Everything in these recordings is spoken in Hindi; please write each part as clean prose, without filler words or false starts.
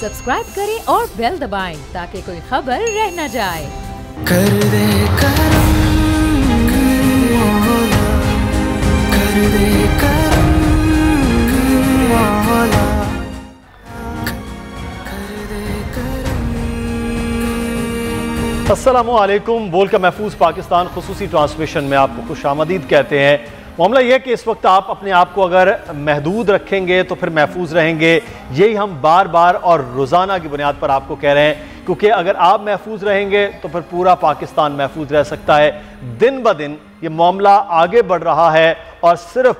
सब्सक्राइब करें और बेल दबाएं ताकि कोई खबर रह न जाए। कर दे करम, कर दे करम, कर दे करम। अस्सलामु अलैकुम। बोल का महफूज पाकिस्तान खुसूसी ट्रांसमिशन में आपको खुशामदीद कहते हैं। मामला यह है कि इस वक्त आप अपने आप को अगर महदूद रखेंगे तो फिर महफूज रहेंगे। यही हम बार बार और रोज़ाना की बुनियाद पर आपको कह रहे हैं, क्योंकि अगर आप महफूज रहेंगे तो फिर पूरा पाकिस्तान महफूज रह सकता है। दिन ब दिन ये मामला आगे बढ़ रहा है और सिर्फ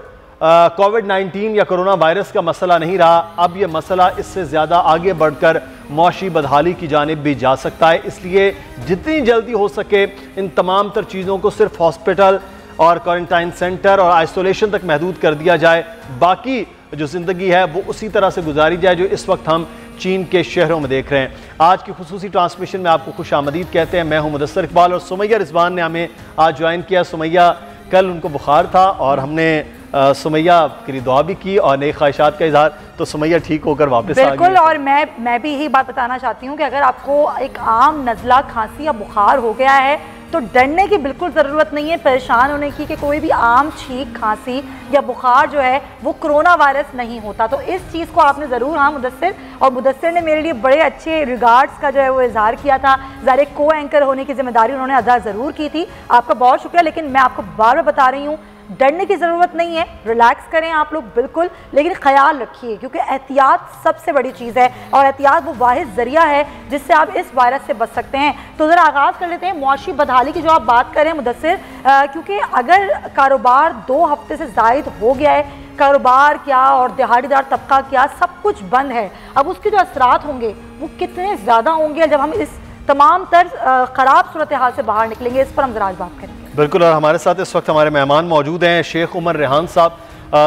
कोविड-19 या कोरोना वायरस का मसला नहीं रहा, अब यह मसला इससे ज़्यादा आगे बढ़कर मौशी बदहाली की जानिब भी जा सकता है। इसलिए जितनी जल्दी हो सके इन तमाम तर चीज़ों को सिर्फ हॉस्पिटल और क्वारंटाइन सेंटर और आइसोलेशन तक महदूद कर दिया जाए। बाकी जो ज़िंदगी है वो उसी तरह से गुजारी जाए जो इस वक्त हम चीन के शहरों में देख रहे हैं। आज की खुसूसी ट्रांसमिशन में आपको खुशामदीद कहते हैं। मैं हूं मुदस्सर इकबाल और सुमैया रिजवान ने हमें आज ज्वाइन किया। सुमैया कल उनको बुखार था और हमने सुमैया के लिए दुआ भी की और नई ख्वाहिशात का इजहार, तो सुमैया ठीक होकर वापस आ गई। बिल्कुल, और मैं भी यही बात बताना चाहती हूँ कि अगर आपको एक आम नज़ला, खांसी या बुखार हो गया है तो डरने की बिल्कुल ज़रूरत नहीं है, परेशान होने की कि कोई भी आम छींक, खांसी या बुखार जो है वो कोरोना वायरस नहीं होता। तो इस चीज़ को आपने ज़रूर, हाँ मुदस्सिर, और मुदस्सिर ने मेरे लिए बड़े अच्छे रिगार्ड्स का जो है वो इजहार किया था। ज़ाहिर एक को एंकर होने की जिम्मेदारी उन्होंने अदा ज़रूर की थी, आपका बहुत शुक्रिया। लेकिन मैं आपको बार बार बता रही हूँ, डरने की ज़रूरत नहीं है, रिलैक्स करें आप लोग बिल्कुल, लेकिन ख्याल रखिए क्योंकि एहतियात सबसे बड़ी चीज़ है और एहतियात वो वाहिद ज़रिया है जिससे आप इस वायरस से बच सकते हैं। तो ज़रा आगाज़ कर लेते हैं मौशी बदहाली की जो आप बात करें मुदस्सिर, क्योंकि अगर कारोबार 2 हफ्ते से ज़ायद हो गया है, कारोबार क्या और दिहाड़ीदार तबका क्या सब कुछ बंद है, अब उसके जो असरात होंगे वो कितने ज़्यादा होंगे जब हम इस तमाम तर ख़राब सूरत हाल से बाहर निकलेंगे, इस पर हम ज़रा आज बात करेंगे। बिल्कुल, और हमारे साथ इस वक्त हमारे मेहमान मौजूद हैं। शेख उमर रेहान साहब,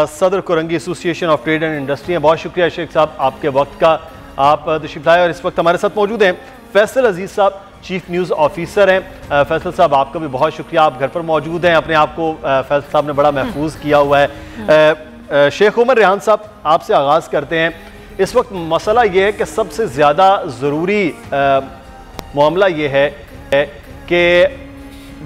सदर Korangi association of trade and industry हैं। बहुत शुक्रिया शेख साहब आपके वक्त का, आप तशरीफ लाए। और इस वक्त हमारे साथ मौजूद हैं फैसल अजीज़ साहब, चीफ न्यूज़ ऑफिसर हैं। फैसल साहब आपका भी बहुत शुक्रिया, आप घर पर मौजूद हैं, अपने आप को फैसल साहब ने बड़ा महफूज किया हुआ है। शेख उमर रेहान साहब आपसे आगाज़ करते हैं। इस वक्त मसला ये है कि सबसे ज़्यादा ज़रूरी मामला ये है कि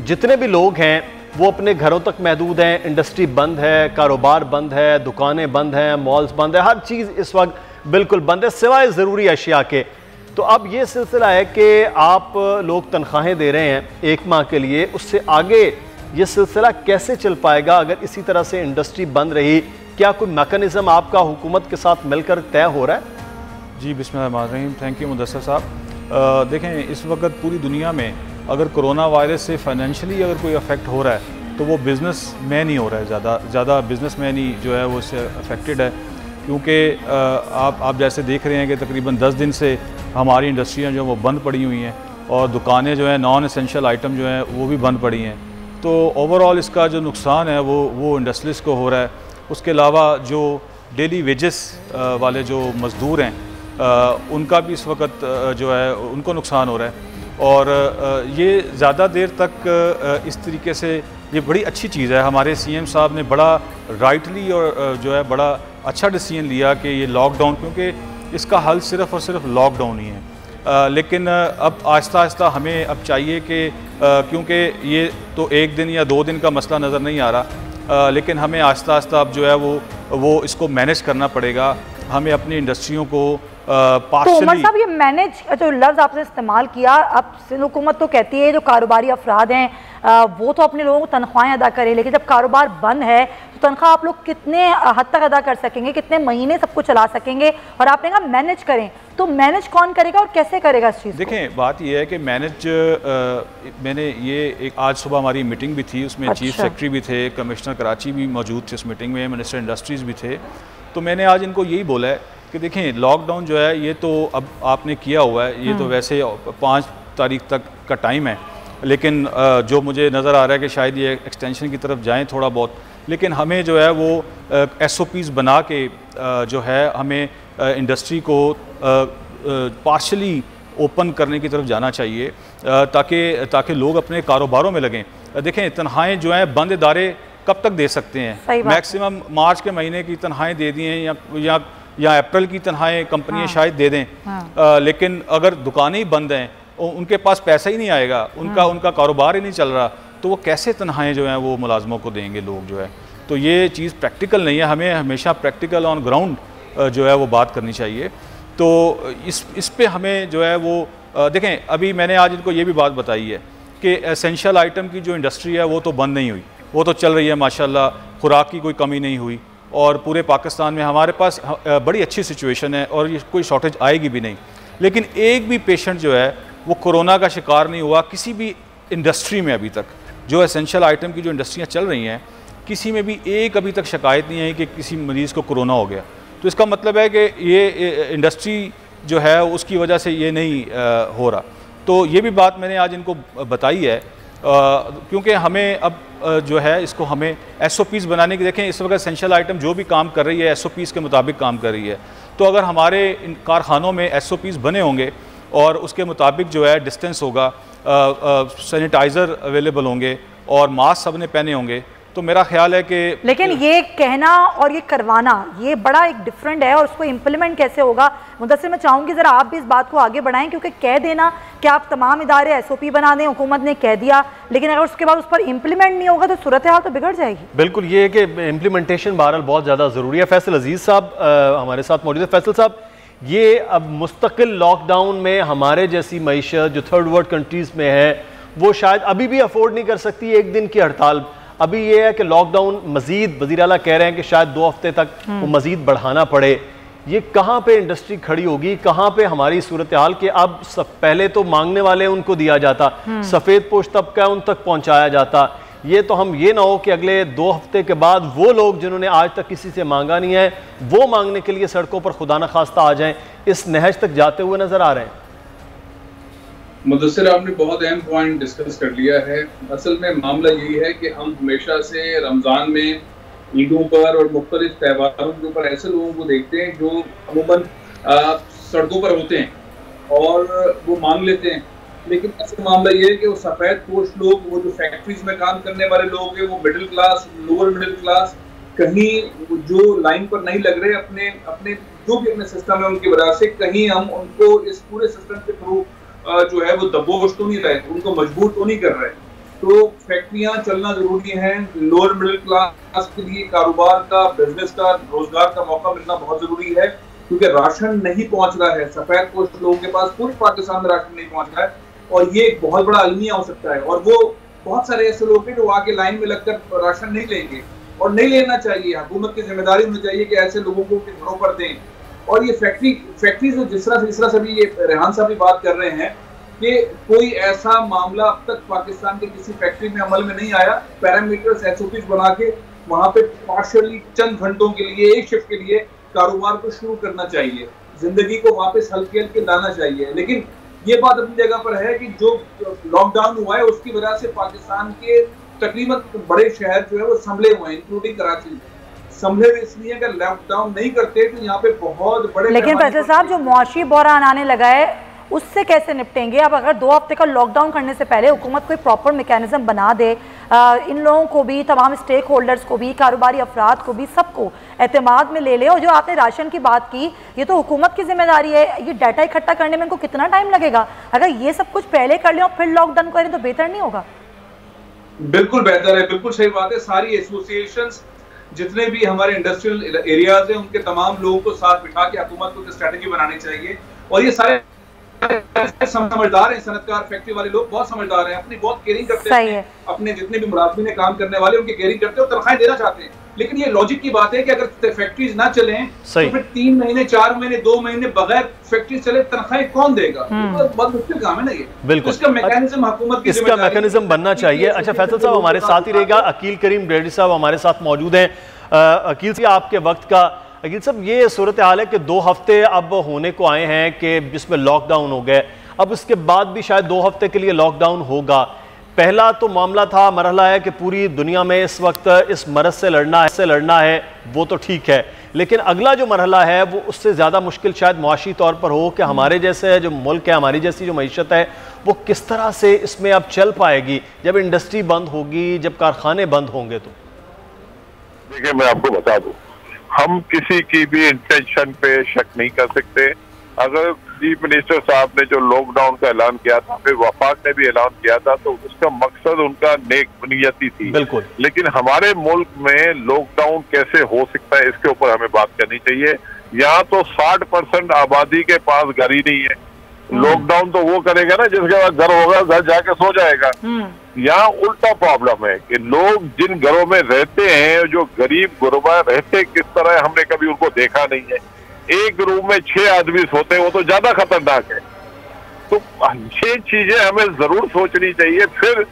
जितने भी लोग हैं वो अपने घरों तक महदूद हैं, इंडस्ट्री बंद है, कारोबार बंद है, दुकानें बंद हैं, मॉल्स बंद है, हर चीज़ इस वक्त बिल्कुल बंद है सिवाय ज़रूरी अशिया के। तो अब ये सिलसिला है कि आप लोग तनख्वाहें दे रहे हैं 1 माह के लिए, उससे आगे ये सिलसिला कैसे चल पाएगा अगर इसी तरह से इंडस्ट्री बंद रही? क्या कोई मैकेनिज़्म आपका हुकूमत के साथ मिलकर तय हो रहा है? जी बिस्मिल्लाहिर्रहमानिर्रहीम, थैंक यू मुदस्सर साहब। देखें, इस वक्त पूरी दुनिया में अगर कोरोना वायरस से फाइनेंशियली अगर कोई अफेक्ट हो रहा है तो वो बिज़नेस मैन ही हो रहा है, ज़्यादा बिज़नेस मैन ही जो है वो इससे अफेक्टेड है। क्योंकि आप जैसे देख रहे हैं कि तकरीबन 10 दिन से हमारी इंडस्ट्रियाँ जो हैं वो बंद पड़ी हुई हैं और दुकानें जो हैं नॉन एसेंशियल आइटम जो हैं वो भी बंद पड़ी हैं। तो ओवरऑल इसका जो नुकसान है वो इंडस्ट्रीज़ को हो रहा है। उसके अलावा जो डेली वेजेस वाले जो मज़दूर हैं उनका भी इस वक्त जो है उनको नुकसान हो रहा है। और ये ज़्यादा देर तक इस तरीके से, ये बड़ी अच्छी चीज़ है। हमारे सीएम साहब ने बड़ा राइटली और जो है बड़ा अच्छा डिसीजन लिया कि ये लॉकडाउन, क्योंकि इसका हल सिर्फ़ और सिर्फ लॉकडाउन ही है। लेकिन अब आहिस्ता आहिस्ता हमें अब चाहिए कि क्योंकि ये तो 1 दिन या 2 दिन का मसला नज़र नहीं आ रहा, लेकिन हमें आहिस्ता आहिस्ता अब जो है वो इसको मैनेज करना पड़ेगा। हमें अपनी इंडस्ट्रियों को तो उमर साहब, ये मैनेज जो लफ्ज़ आपने इस्तेमाल किया, अब सिंध हुकूमत तो कहती है जो कारोबारी अफराद हैं वो तो अपने लोगों को तनख्वाहें अदा करें, लेकिन जब कारोबार बंद है तो तनख्वाह आप लोग कितने हद तक अदा कर सकेंगे, कितने महीने सबको चला सकेंगे? और आपने कहा मैनेज करें, तो मैनेज कौन करेगा और कैसे करेगा इस चीज़? देखें, बात यह है कि मैनेज, मैंने ये एक आज सुबह हमारी मीटिंग भी थी, उसमें चीफ सेक्रेटरी भी थे, कमिश्नर कराची भी मौजूद थे उस मीटिंग में, मिनिस्टर इंडस्ट्रीज़ भी थे। तो मैंने आज इनको यही बोला है कि देखें, लॉकडाउन जो है ये तो अब आपने किया हुआ है, ये तो वैसे 5 तारीख तक का टाइम है, लेकिन जो मुझे नज़र आ रहा है कि शायद ये एक्सटेंशन की तरफ जाएं थोड़ा बहुत, लेकिन हमें जो है वो SOPs बना के जो है हमें इंडस्ट्री को पार्शली ओपन करने की तरफ जाना चाहिए ताकि लोग अपने कारोबारों में लगें। देखें, तनख्वाहें जो हैं बंद इदारे कब तक दे सकते हैं? मैक्सिमम मार्च के महीने की तनख्वाहें दे दी हैं या अप्रैल की तनख्वाहें कंपनियां शायद दे दें, लेकिन अगर दुकानें ही बंद हैं, उनके पास पैसा ही नहीं आएगा, उनका कारोबार ही नहीं चल रहा, तो वो कैसे तनख्वाहें जो हैं वो मुलाजमों को देंगे लोग जो है। तो ये चीज़ प्रैक्टिकल नहीं है, हमें हमेशा प्रैक्टिकल ऑन ग्राउंड जो है वो बात करनी चाहिए। तो इस पे हमें जो है वो देखें, अभी मैंने आज इनको ये भी बात बताई है कि एसेंशियल आइटम की जो इंडस्ट्री है वो तो बंद नहीं हुई, वो तो चल रही है माशाल्लाह, खुराक की कोई कमी नहीं हुई और पूरे पाकिस्तान में हमारे पास बड़ी अच्छी सिचुएशन है और ये कोई शॉर्टेज आएगी भी नहीं। लेकिन एक भी पेशेंट जो है वो कोरोना का शिकार नहीं हुआ किसी भी इंडस्ट्री में। अभी तक जो एसेंशियल आइटम की जो इंडस्ट्रियाँ चल रही हैं, किसी में भी एक अभी तक शिकायत नहीं आई कि किसी मरीज़ को कोरोना हो गया। तो इसका मतलब है कि ये इंडस्ट्री जो है उसकी वजह से ये नहीं हो रहा। तो ये भी बात मैंने आज इनको बताई है, क्योंकि हमें अब जो है इसको हमें SOPs बनाने की, देखें इस वक्त एसेंशियल आइटम जो भी काम कर रही है SOPs के मुताबिक काम कर रही है। तो अगर हमारे इन कारखानों में SOPs बने होंगे और उसके मुताबिक जो है डिस्टेंस होगा, सैनिटाइज़र अवेलेबल होंगे और मास्क सब ने पहने होंगे, तो मेरा ख्याल है कि लेकिन ये कहना और ये करवाना ये बड़ा एक डिफरेंट है, और उसको इम्प्लीमेंट कैसे होगा। मुदस्सिर, मैं चाहूँगी ज़रा आप भी इस बात को आगे बढ़ाएं, क्योंकि कह देना कि आप तमाम इदारे SOP बना दें, हुकूमत ने कह दिया, लेकिन अगर उसके बाद उस पर इम्प्लीमेंट नहीं होगा तो सूरत हाल तो बिगड़ जाएगी। बिल्कुल, ये है कि इम्प्लीमेंटेशन बहरहाल बहुत ज़्यादा ज़रूरी है। फैसल अजीज़ साहब हमारे साथ मौजूद है। फैसल साहब, ये अब मुस्तकिल लॉकडाउन में हमारे जैसी मईशत जो थर्ड वर्ल्ड कंट्रीज़ में है वो शायद अभी भी अफोर्ड नहीं कर सकती एक दिन की हड़ताल। अभी ये है कि लॉकडाउन मजीद वज़ीर आला कह रहे हैं कि शायद 2 हफ्ते तक वो मजीद बढ़ाना पड़े। ये कहाँ पे इंडस्ट्री खड़ी होगी, कहाँ पे हमारी सूरत हाल के अब पहले तो मांगने वाले उनको दिया जाता, सफ़ेद पोश तबका उन तक पहुँचाया जाता। ये तो हम ये ना हो कि अगले 2 हफ्ते के बाद वो लोग जिन्होंने आज तक किसी से मांगा नहीं है वो मांगने के लिए सड़कों पर खुदा न खास्ता आ जाएं, इस नहज तक जाते हुए नजर आ रहे हैं। मुदस्सिर, आपने बहुत अहम पॉइंट डिस्कस कर लिया है। असल में मामला यही है कि हम हमेशा से रमज़ान में, ईदों पर और मुख्तलिफ त्योहारों के ऊपर ऐसे लोगों को देखते हैं जो अमूमन सड़कों पर होते हैं और वो मांग लेते हैं। लेकिन असल मामला ये है कि वो सफ़ेद पोश लोग, वो जो फैक्ट्रीज में काम करने वाले लोग हैं, वो middle class, lower middle class, कहीं जो लाइन पर नहीं लग रहे अपने अपने जो भी अपने सिस्टम है उनकी वजह से, कहीं हम उनको इस पूरे सिस्टम के थ्रू जो है वो दबोच तो नहीं रहे, उनको मजबूर तो नहीं कर रहे। तो फैक्ट्रियां चलना जरूरी है, लोअर मिडिल क्लास के लिए कारोबार का, बिजनेस का, रोजगार का मौका मिलना बहुत जरूरी है, क्योंकि राशन नहीं पहुंच रहा है। सफेद पोश लोगों के पास पूरे पाकिस्तान में राशन नहीं पहुंच रहा है और ये एक बहुत बड़ा अलमिया हो सकता है। और वो बहुत सारे ऐसे लोग हैं जो आके लाइन में लगकर राशन नहीं लेंगे और नहीं लेना चाहिए। हुकूमत की जिम्मेदारी होनी चाहिए कि ऐसे लोगों को घरों पर दें। और ये फैक्ट्री जो जिस तरह से भी ये रेहान साहब भी बात कर रहे हैं कि कोई ऐसा मामला अब तक पाकिस्तान के किसी फैक्ट्री में अमल में नहीं आया। पैरामीटर्स SOPs बना के वहां पे पार्शियली चंद घंटों के लिए, एक शिफ्ट के लिए कारोबार को शुरू करना चाहिए, जिंदगी को वापस हल्के हल्के लाना चाहिए। लेकिन ये बात अपनी जगह पर है कि जो लॉकडाउन हुआ है उसकी वजह से पाकिस्तान के तकरीबन बड़े शहर जो है वो संभले हुए हैं, इंक्लूडिंग कराची। संभले इसलिए अगर लॉकडाउन नहीं करते तो यहाँ पे बहुत बड़े, लेकिन फैसल साहब जो मुआशी बहरान आने लगा है उससे कैसे निपटेंगे? अब अगर 2 हफ्ते का लॉकडाउन करने से पहले हुकूमत कोई प्रॉपर मैकेनिज्म बना दे, इन लोगों को भी, तमाम स्टेक होल्डर्स को भी, कारोबारी अफराद को भी, सबको एतमाद में ले ले। और जो आपने राशन की बात की, ये तो हुकूमत की जिम्मेदारी है, ये डाटा इकट्ठा करने में इनको कितना टाइम लगेगा? अगर ये सब कुछ पहले कर लें और फिर लॉकडाउन करें तो बेहतर नहीं होगा? बिल्कुल बेहतर है, बिल्कुल सही बात है। सारी एसोसिएशंस, जितने भी हमारे इंडस्ट्रियल एरियाज हैं, उनके तमाम लोगों को साथ बिठा के हुकूमत को स्ट्रेटेजी बनानी चाहिए। और ये सारे समझदार हैं, सनतकार फैक्ट्री वाले लोग बहुत समझदार हैं, अपनी बहुत केयरिंग करते हैं, अपने जितने भी मुलाजिमीन काम करने वाले उनकी केयरिंग करते हैं और तनख्वाहें देना चाहते हैं। लेकिन ये लॉजिक की बात है कि अगर फैक्ट्रीज ना चलें तो फिर 3 महीने, 4 महीने, 2 महीने बगैर फैक्ट्री चले तनख्वाहें कौन देगा? बहुत मुश्किल काम है ना ये। बिल्कुल, इसका मैकेनिज्म हुकूमत की इसका मैकेनिज्म बनना चाहिए। अच्छा फैसल साहब हमारे साथ ही रहेगा, अकील करीम ब्रेडी साहब हमारे साथ मौजूद हैं। अकील से आपके वक्त का, अकील साहब ये सूरत हाल है कि 2 हफ्ते अब होने को आए हैं कि जिसमें लॉकडाउन हो गए, अब उसके बाद भी शायद 2 हफ्ते के लिए लॉकडाउन होगा। पहला तो मामला था, मरहला है कि पूरी दुनिया में इस वक्त इस मरज़ से लड़ना है, वो तो ठीक है, लेकिन अगला जो मरहला है वो उससे ज़्यादा मुश्किल शायद मुआशी तौर पर हो कि हमारे जैसे जो मुल्क है, हमारी जैसी जो मईशत है, वो किस तरह से इसमें अब चल पाएगी जब इंडस्ट्री बंद होगी, जब कारखाने बंद होंगे। तो देखिए मैं आपको बता दूं, हम किसी की भी इंटेंशन पे शक नहीं कर सकते। अगर चीफ मिनिस्टर साहब ने जो लॉकडाउन का ऐलान किया था, फिर वफाक ने भी ऐलान किया था, तो उसका मकसद उनका नेक नियति थी। बिल्कुल। लेकिन हमारे मुल्क में लॉकडाउन कैसे हो सकता है, इसके ऊपर हमें बात करनी चाहिए। यहाँ तो 60% आबादी के पास घर ही नहीं है। लॉकडाउन तो वो करेगा ना जिसके पास घर होगा, घर जाके सो जाएगा। यहाँ उल्टा प्रॉब्लम है कि लोग जिन घरों में रहते हैं, जो गरीब गुरबा रहते किस तरह, हमने कभी उनको देखा नहीं है। एक रूम में 6 आदमी सोते हैं, वो तो ज्यादा खतरनाक है। तो ये चीजें हमें जरूर सोचनी चाहिए। फिर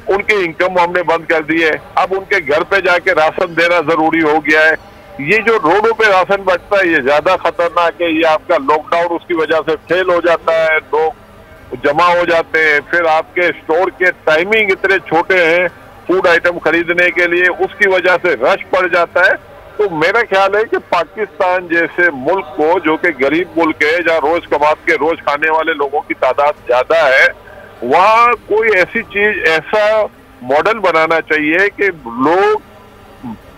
उनकी इनकम हमने बंद कर दी है, अब उनके घर पे जाके राशन देना जरूरी हो गया है। ये जो रोडों पे राशन बंटता है, ये ज्यादा खतरनाक है। ये आपका लॉकडाउन उसकी वजह से फेल हो जाता है, लोग जमा हो जाते हैं। फिर आपके स्टोर के टाइमिंग इतने छोटे हैं फूड आइटम खरीदने के लिए, उसकी वजह से रश पड़ जाता है। तो मेरा ख्याल है कि पाकिस्तान जैसे मुल्क को, जो कि गरीब मुल्क है, जहाँ रोज कमात के रोज खाने वाले लोगों की तादाद ज्यादा है, वहाँ कोई ऐसी चीज, ऐसा मॉडल बनाना चाहिए कि लोग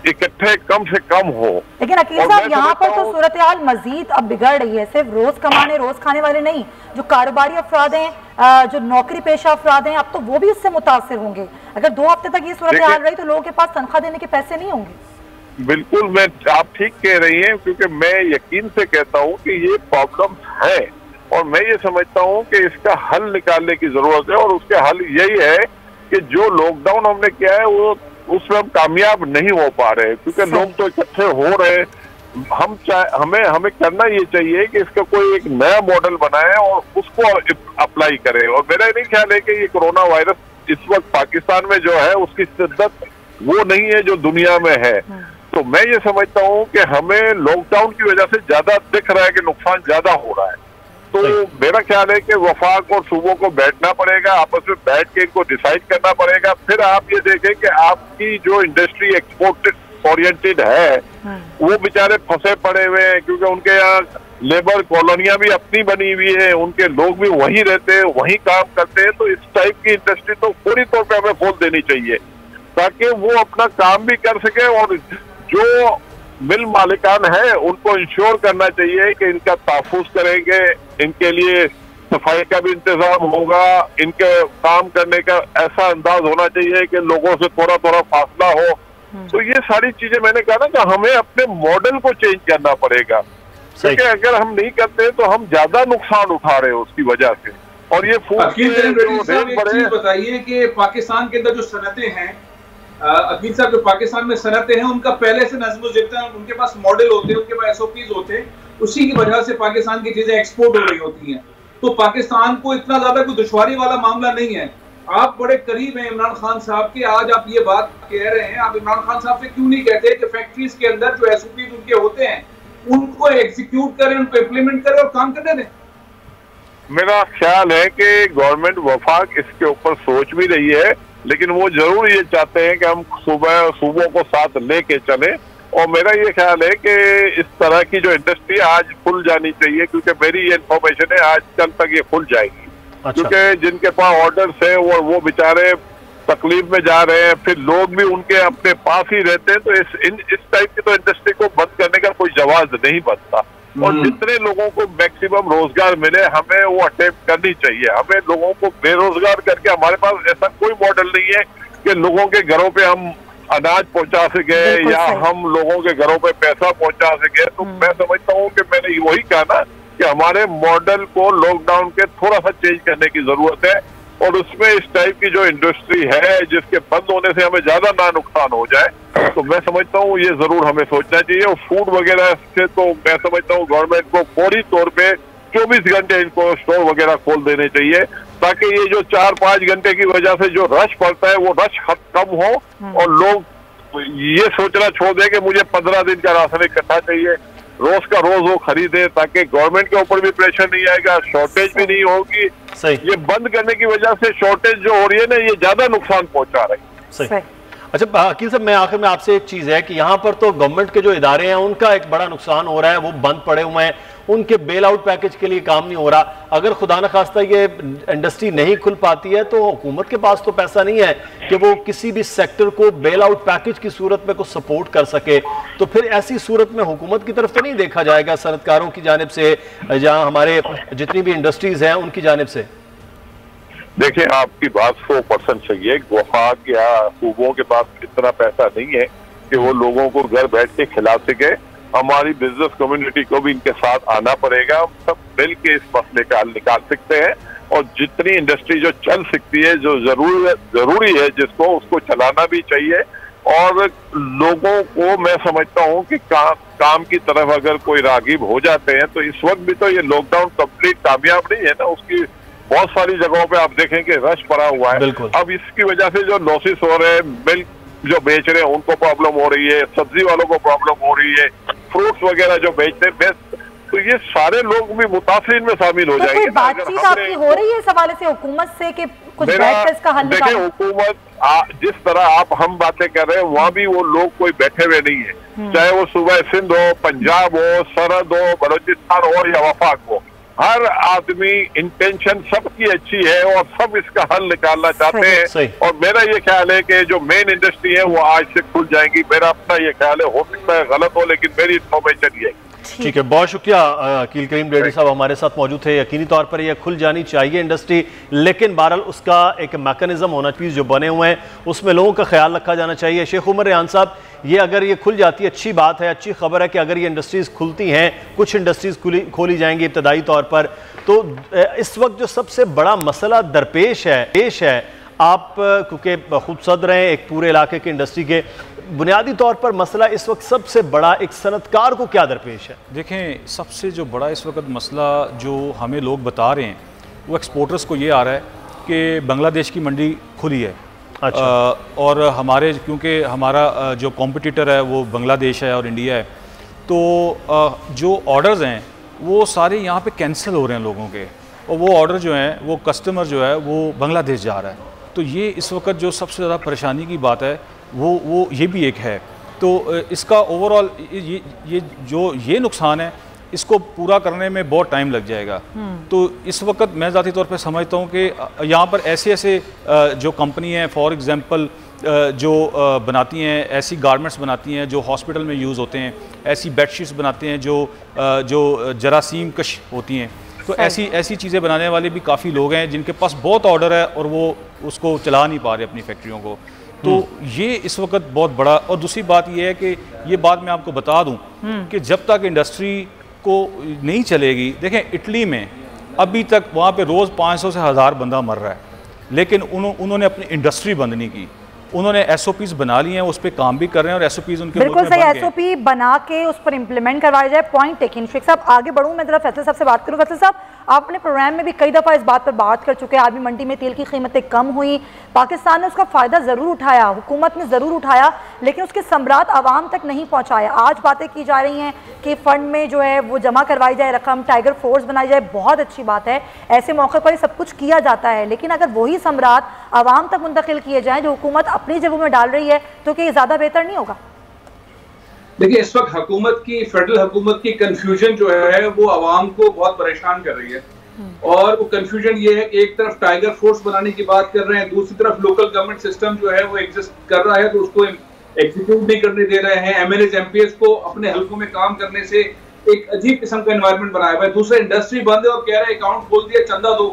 इकट्ठे कम से कम हो। लेकिन अकील साहब, यहाँ पर तो सूरत हाल मजीद अब बिगड़ रही है। सिर्फ रोज कमाने रोज खाने वाले नहीं, जो कारोबारी अफराद हैं, जो नौकरी पेशा अफराद हैं, अब तो वो भी इससे मुतासिर होंगे। अगर 2 हफ्ते तक ये सूरत हाल रही तो लोगों के पास तनख्वाह देने के पैसे नहीं होंगे। बिल्कुल, आप ठीक कह रही हैं, क्योंकि मैं यकीन से कहता हूं कि ये प्रॉब्लम है और मैं ये समझता हूं कि इसका हल निकालने की जरूरत है। और उसका हल यही है कि जो लॉकडाउन हमने किया है वो उसमें हम कामयाब नहीं हो पा रहे, क्योंकि लोग तो इकट्ठे हो रहे। हमें करना ये चाहिए कि इसका कोई एक नया मॉडल बनाए और उसको अप्लाई करें। और मेरा नहीं ख्याल है कि ये कोरोना वायरस इस वक्त पाकिस्तान में जो है उसकी शिद्दत वो नहीं है जो दुनिया में है। तो मैं ये समझता हूँ कि हमें लॉकडाउन की वजह से ज्यादा दिख रहा है कि नुकसान ज्यादा हो रहा है। तो मेरा ख्याल है कि वफाक और सूबों को बैठना पड़ेगा, आपस में बैठ के इनको डिसाइड करना पड़ेगा। फिर आप ये देखें कि आपकी जो इंडस्ट्री एक्सपोर्ट ओरिएंटेड है, वो बेचारे फंसे पड़े हुए हैं, क्योंकि उनके यहाँ लेबर कॉलोनियां भी अपनी बनी हुई है, उनके लोग भी वहीं रहते हैं, वहीं काम करते हैं। तो इस टाइप की इंडस्ट्री तो पूरी तौर पर हमें खोल देनी चाहिए ताकि वो अपना काम भी कर सके। और जो मिल मालिकान है उनको इंश्योर करना चाहिए कि इनका तहफ़्फ़ुज़ करेंगे, इनके लिए सफाई का भी इंतजाम होगा, इनके काम करने का ऐसा अंदाज होना चाहिए कि लोगों से थोड़ा थोड़ा फासला हो। तो ये सारी चीजें मैंने कहा ना कि हमें अपने मॉडल को चेंज करना पड़ेगा, क्योंकि अगर हम नहीं करते तो हम ज्यादा नुकसान उठा रहे हैं उसकी वजह से। और ये फूड बताइए कि पाकिस्तान के अंदर जो सनतें हैं, अकील साहब, जो पाकिस्तान में सनतें हैं उनका पहले से नज़्म-ओ-ज़ब्त है, उनके पास मॉडल होते हैं, उनके पास SOPs होते हैं, उसी की वजह से पाकिस्तान की चीजें एक्सपोर्ट हो रही होती हैं। तो पाकिस्तान को इतना ज्यादा कोई दुश्वारी वाला मामला नहीं है। आप बड़े करीब हैं इमरान खान साहब के, आज आप ये बात कह रहे हैं, आप इमरान खान साहब से क्यों नहीं कहते कि फैक्ट्रीज के अंदर जो SOPs उनके होते हैं उनको एग्जीक्यूट करें, उनको इम्प्लीमेंट करें और काम करने दें? मेरा ख्याल है कि गवर्नमेंट वफाक इसके ऊपर सोच भी रही है, लेकिन वो जरूर ये चाहते हैं कि हम सूबों को साथ लेके चले। और मेरा ये ख्याल है कि इस तरह की जो इंडस्ट्री आज खुल जानी चाहिए, क्योंकि मेरी ये इन्फॉर्मेशन है आज कल तक ये खुल जाएगी। क्योंकि जिनके पास ऑर्डर्स है वो बेचारे तकलीफ में जा रहे हैं, फिर लोग भी उनके अपने पास ही रहते हैं। तो इस टाइप की तो इंडस्ट्री को बंद करने का कोई जवाब नहीं बनता। और जितने लोगों को मैक्सिमम रोजगार मिले हमें वो अटेम्प्ट करनी चाहिए। हमें लोगों को बेरोजगार करके, हमारे पास ऐसा कोई मॉडल नहीं है कि लोगों के घरों पे हम अनाज पहुंचा सके या हम लोगों के घरों पे पैसा पहुंचा सके। तो मैं समझता हूँ कि मैंने वही कहा ना कि हमारे मॉडल को लॉकडाउन के थोड़ा सा चेंज करने की जरूरत है। और उसमें इस टाइप की जो इंडस्ट्री है जिसके बंद होने से हमें ज्यादा ना नुकसान हो जाए, तो मैं समझता हूँ ये जरूर हमें सोचना चाहिए। और फूड वगैरह से तो मैं समझता हूँ गवर्नमेंट को फौरी तौर पे 24 घंटे इनको स्टोर वगैरह खोल देने चाहिए, ताकि ये जो 4-5 घंटे की वजह से जो रश पड़ता है वो रश कम हो और लोग ये सोचना छोड़ दें कि मुझे 15 दिन का राशन इकट्ठा चाहिए, रोज का रोज वो खरीदे, ताकि गवर्नमेंट के ऊपर भी प्रेशर नहीं आएगा, शॉर्टेज भी नहीं होगी। ये बंद करने की वजह से शॉर्टेज जो हो रही है ना, ये ज्यादा नुकसान पहुंचा रही है। सही। अच्छा अकील साहब, मैं आखिर में आपसे एक चीज है कि यहाँ पर तो गवर्नमेंट के जो इदारे हैं उनका एक बड़ा नुकसान हो रहा है, वो बंद पड़े हुए हैं। उनके बेल आउट पैकेज के लिए काम नहीं हो रहा। अगर खुदा न खास्ता ये इंडस्ट्री नहीं खुल पाती है तो हुकूमत के पास तो पैसा नहीं है कि वो किसी भी सेक्टर को बेल आउट पैकेज की सूरत में कुछ सपोर्ट कर सके। तो फिर ऐसी सूरत में हुकूमत की तरफ तो नहीं देखा जाएगा सनतकारों की जानिब से या हमारे जितनी भी इंडस्ट्रीज हैं उनकी जानिब से? देखिए, आपकी बात 100% सही है। वफाक या सूबों के पास इतना पैसा नहीं है कि वो लोगों को घर बैठ के खिला सके। हमारी बिजनेस कम्युनिटी को भी इनके साथ आना पड़ेगा। हम सब मिल के इस मसले का हल निकाल सकते हैं और जितनी इंडस्ट्री जो चल सकती है, जो जरूरी है जिसको, उसको चलाना भी चाहिए। और लोगों को मैं समझता हूँ कि काम की तरफ अगर कोई रागिब हो जाते हैं तो इस वक्त भी तो ये लॉकडाउन कंप्लीट कामयाब नहीं है ना। उसकी बहुत सारी जगहों पे आप देखें कि रश पड़ा हुआ है। अब इसकी वजह से जो लॉसेस हो रहे हैं, मिल्क जो बेच रहे हैं उनको प्रॉब्लम हो रही है, सब्जी वालों को प्रॉब्लम हो रही है, फ्रूट्स वगैरह जो बेचते हैं, तो ये सारे लोग भी मुतासिर में शामिल हो जाएंगे। बातचीत आपकी हो रही है इस हवाले से हुकूमत से कि कुछ बैठकर इसका हल निकालें? देखिए, हुकूमत जिस तरह हम बातें कर रहे हैं वहाँ भी वो लोग कोई बैठे हुए नहीं है, चाहे वो सूबा सिंध हो, पंजाब हो, सरहद हो, बलोचिस्तान हो या वफाक हो। हर आदमी इंटेंशन सबकी अच्छी है और सब इसका हल निकालना चाहते हैं। और मेरा ये ख्याल है कि जो मेन इंडस्ट्री है वो आज से खुल जाएंगी। मेरा अपना ये ख्याल है, हो सकता है गलत हो, लेकिन मेरी इन्फॉर्मेशन ये है। ठीक है, बहुत शुक्रिया। अकील करीम रेड्डी साहब हमारे साथ मौजूद थे। यकीनी तौर पर यह खुल जानी चाहिए इंडस्ट्री, लेकिन बहरहाल उसका एक मैकेनिज्म होना चाहिए जो बने हुए हैं, उसमें लोगों का ख्याल रखा जाना चाहिए। शेख उमर रेहान साहब, ये अगर ये खुल जाती है, अच्छी बात है, अच्छी खबर है कि अगर ये इंडस्ट्रीज़ खुलती हैं, कुछ इंडस्ट्रीज़ खोली जाएंगी इब्तदाई तौर पर, तो इस वक्त जो सबसे बड़ा मसला दरपेश है आप क्योंकि खुद सदर हैं एक पूरे इलाके के इंडस्ट्री के, बुनियादी तौर पर मसला इस वक्त सबसे बड़ा एक सनतकार को क्या दरपेश है? देखें, सबसे जो बड़ा इस वक्त मसला जो हमें लोग बता रहे हैं वो एक्सपोर्टर्स को ये आ रहा है कि बांग्लादेश की मंडी खुली है। अच्छा। और हमारे, क्योंकि हमारा जो कॉम्पिटिटर है वो बांग्लादेश है और इंडिया है, तो जो ऑर्डर्स हैं वो सारे यहाँ पे कैंसिल हो रहे हैं लोगों के, और वो ऑर्डर जो हैं वो कस्टमर जो है वो बांग्लादेश जा रहा है। तो ये इस वक्त जो सबसे ज़्यादा परेशानी की बात है वो ये भी एक है। तो इसका ओवरऑल ये नुकसान है, इसको पूरा करने में बहुत टाइम लग जाएगा। तो इस वक्त मैं ज़ाती तौर पे समझता हूँ कि यहाँ पर ऐसे जो कंपनी हैं, फॉर एग्ज़ाम्पल जो बनाती हैं ऐसी गारमेंट्स बनाती हैं जो हॉस्पिटल में यूज़ होते हैं, ऐसी बेडशीट्स बनाते हैं जो जरासीम कश होती हैं, तो ऐसी चीज़ें बनाने वाले भी काफ़ी लोग हैं जिनके पास बहुत ऑर्डर है और वो उसको चला नहीं पा रहे अपनी फैक्ट्रियों को। तो ये इस वक्त बहुत बड़ा। और दूसरी बात ये है कि ये बात मैं आपको बता दूं कि जब तक इंडस्ट्री को नहीं चलेगी, देखें इटली में अभी तक वहाँ पे रोज़ 500 से 1000 बंदा मर रहा है, लेकिन उन्होंने अपनी इंडस्ट्री बंद नहीं की। उन्होंने एसओपीज बना लिए हैं, उस पर काम भी कर रहे हैं और एसओपीज उनके बिल्कुल सही एसओपी बना के उस पर इंप्लीमेंट करवाया जाए। Point taking. शेख साहब आगे बढ़ूं, मैं जरा फैसल साहब से बात करूं। फैसल साहब, आपने प्रोग्राम में भी कई दफ़ा इस बात पर बात कर चुके हैं, आर्मी मंडी में तेल की कीमतें कम हुई, पाकिस्तान ने उसका फ़ायदा ज़रूर उठाया, हुकूमत ने ज़रूर उठाया, लेकिन उसके सम्राट आवाम तक नहीं पहुँचाया। आज बातें की जा रही हैं कि फ़ंड में जो है वो जमा करवाई जाए रकम, टाइगर फोर्स बनाई जाए, बहुत अच्छी बात है, ऐसे मौके पर सब कुछ किया जाता है, लेकिन अगर वही सम्राट आवाम तक मुंतकिल किए जाएँ जो हुकूमत अपनी जेबों में डाल रही है, तो क्या ये ज़्यादा बेहतर नहीं होगा? देखिए, इस वक्त फेडरल हुकूमत की कंफ्यूजन जो है वो आवाम को बहुत परेशान कर रही है। और वो कंफ्यूजन ये है कि एक तरफ टाइगर फोर्स बनाने की बात कर रहे हैं, दूसरी तरफ लोकल गवर्नमेंट सिस्टम जो है वो एग्जिस्ट कर रहा है तो उसको एग्जीक्यूट नहीं करने दे रहे हैं। एमएलए एमपीएस को अपने हल्कों में काम करने से एक अजीब किस्म का एनवायरनमेंट बनाया हुआ है। दूसरा, इंडस्ट्री बंद है और कह रहे हैं अकाउंट खोल दिया, चंदा दो।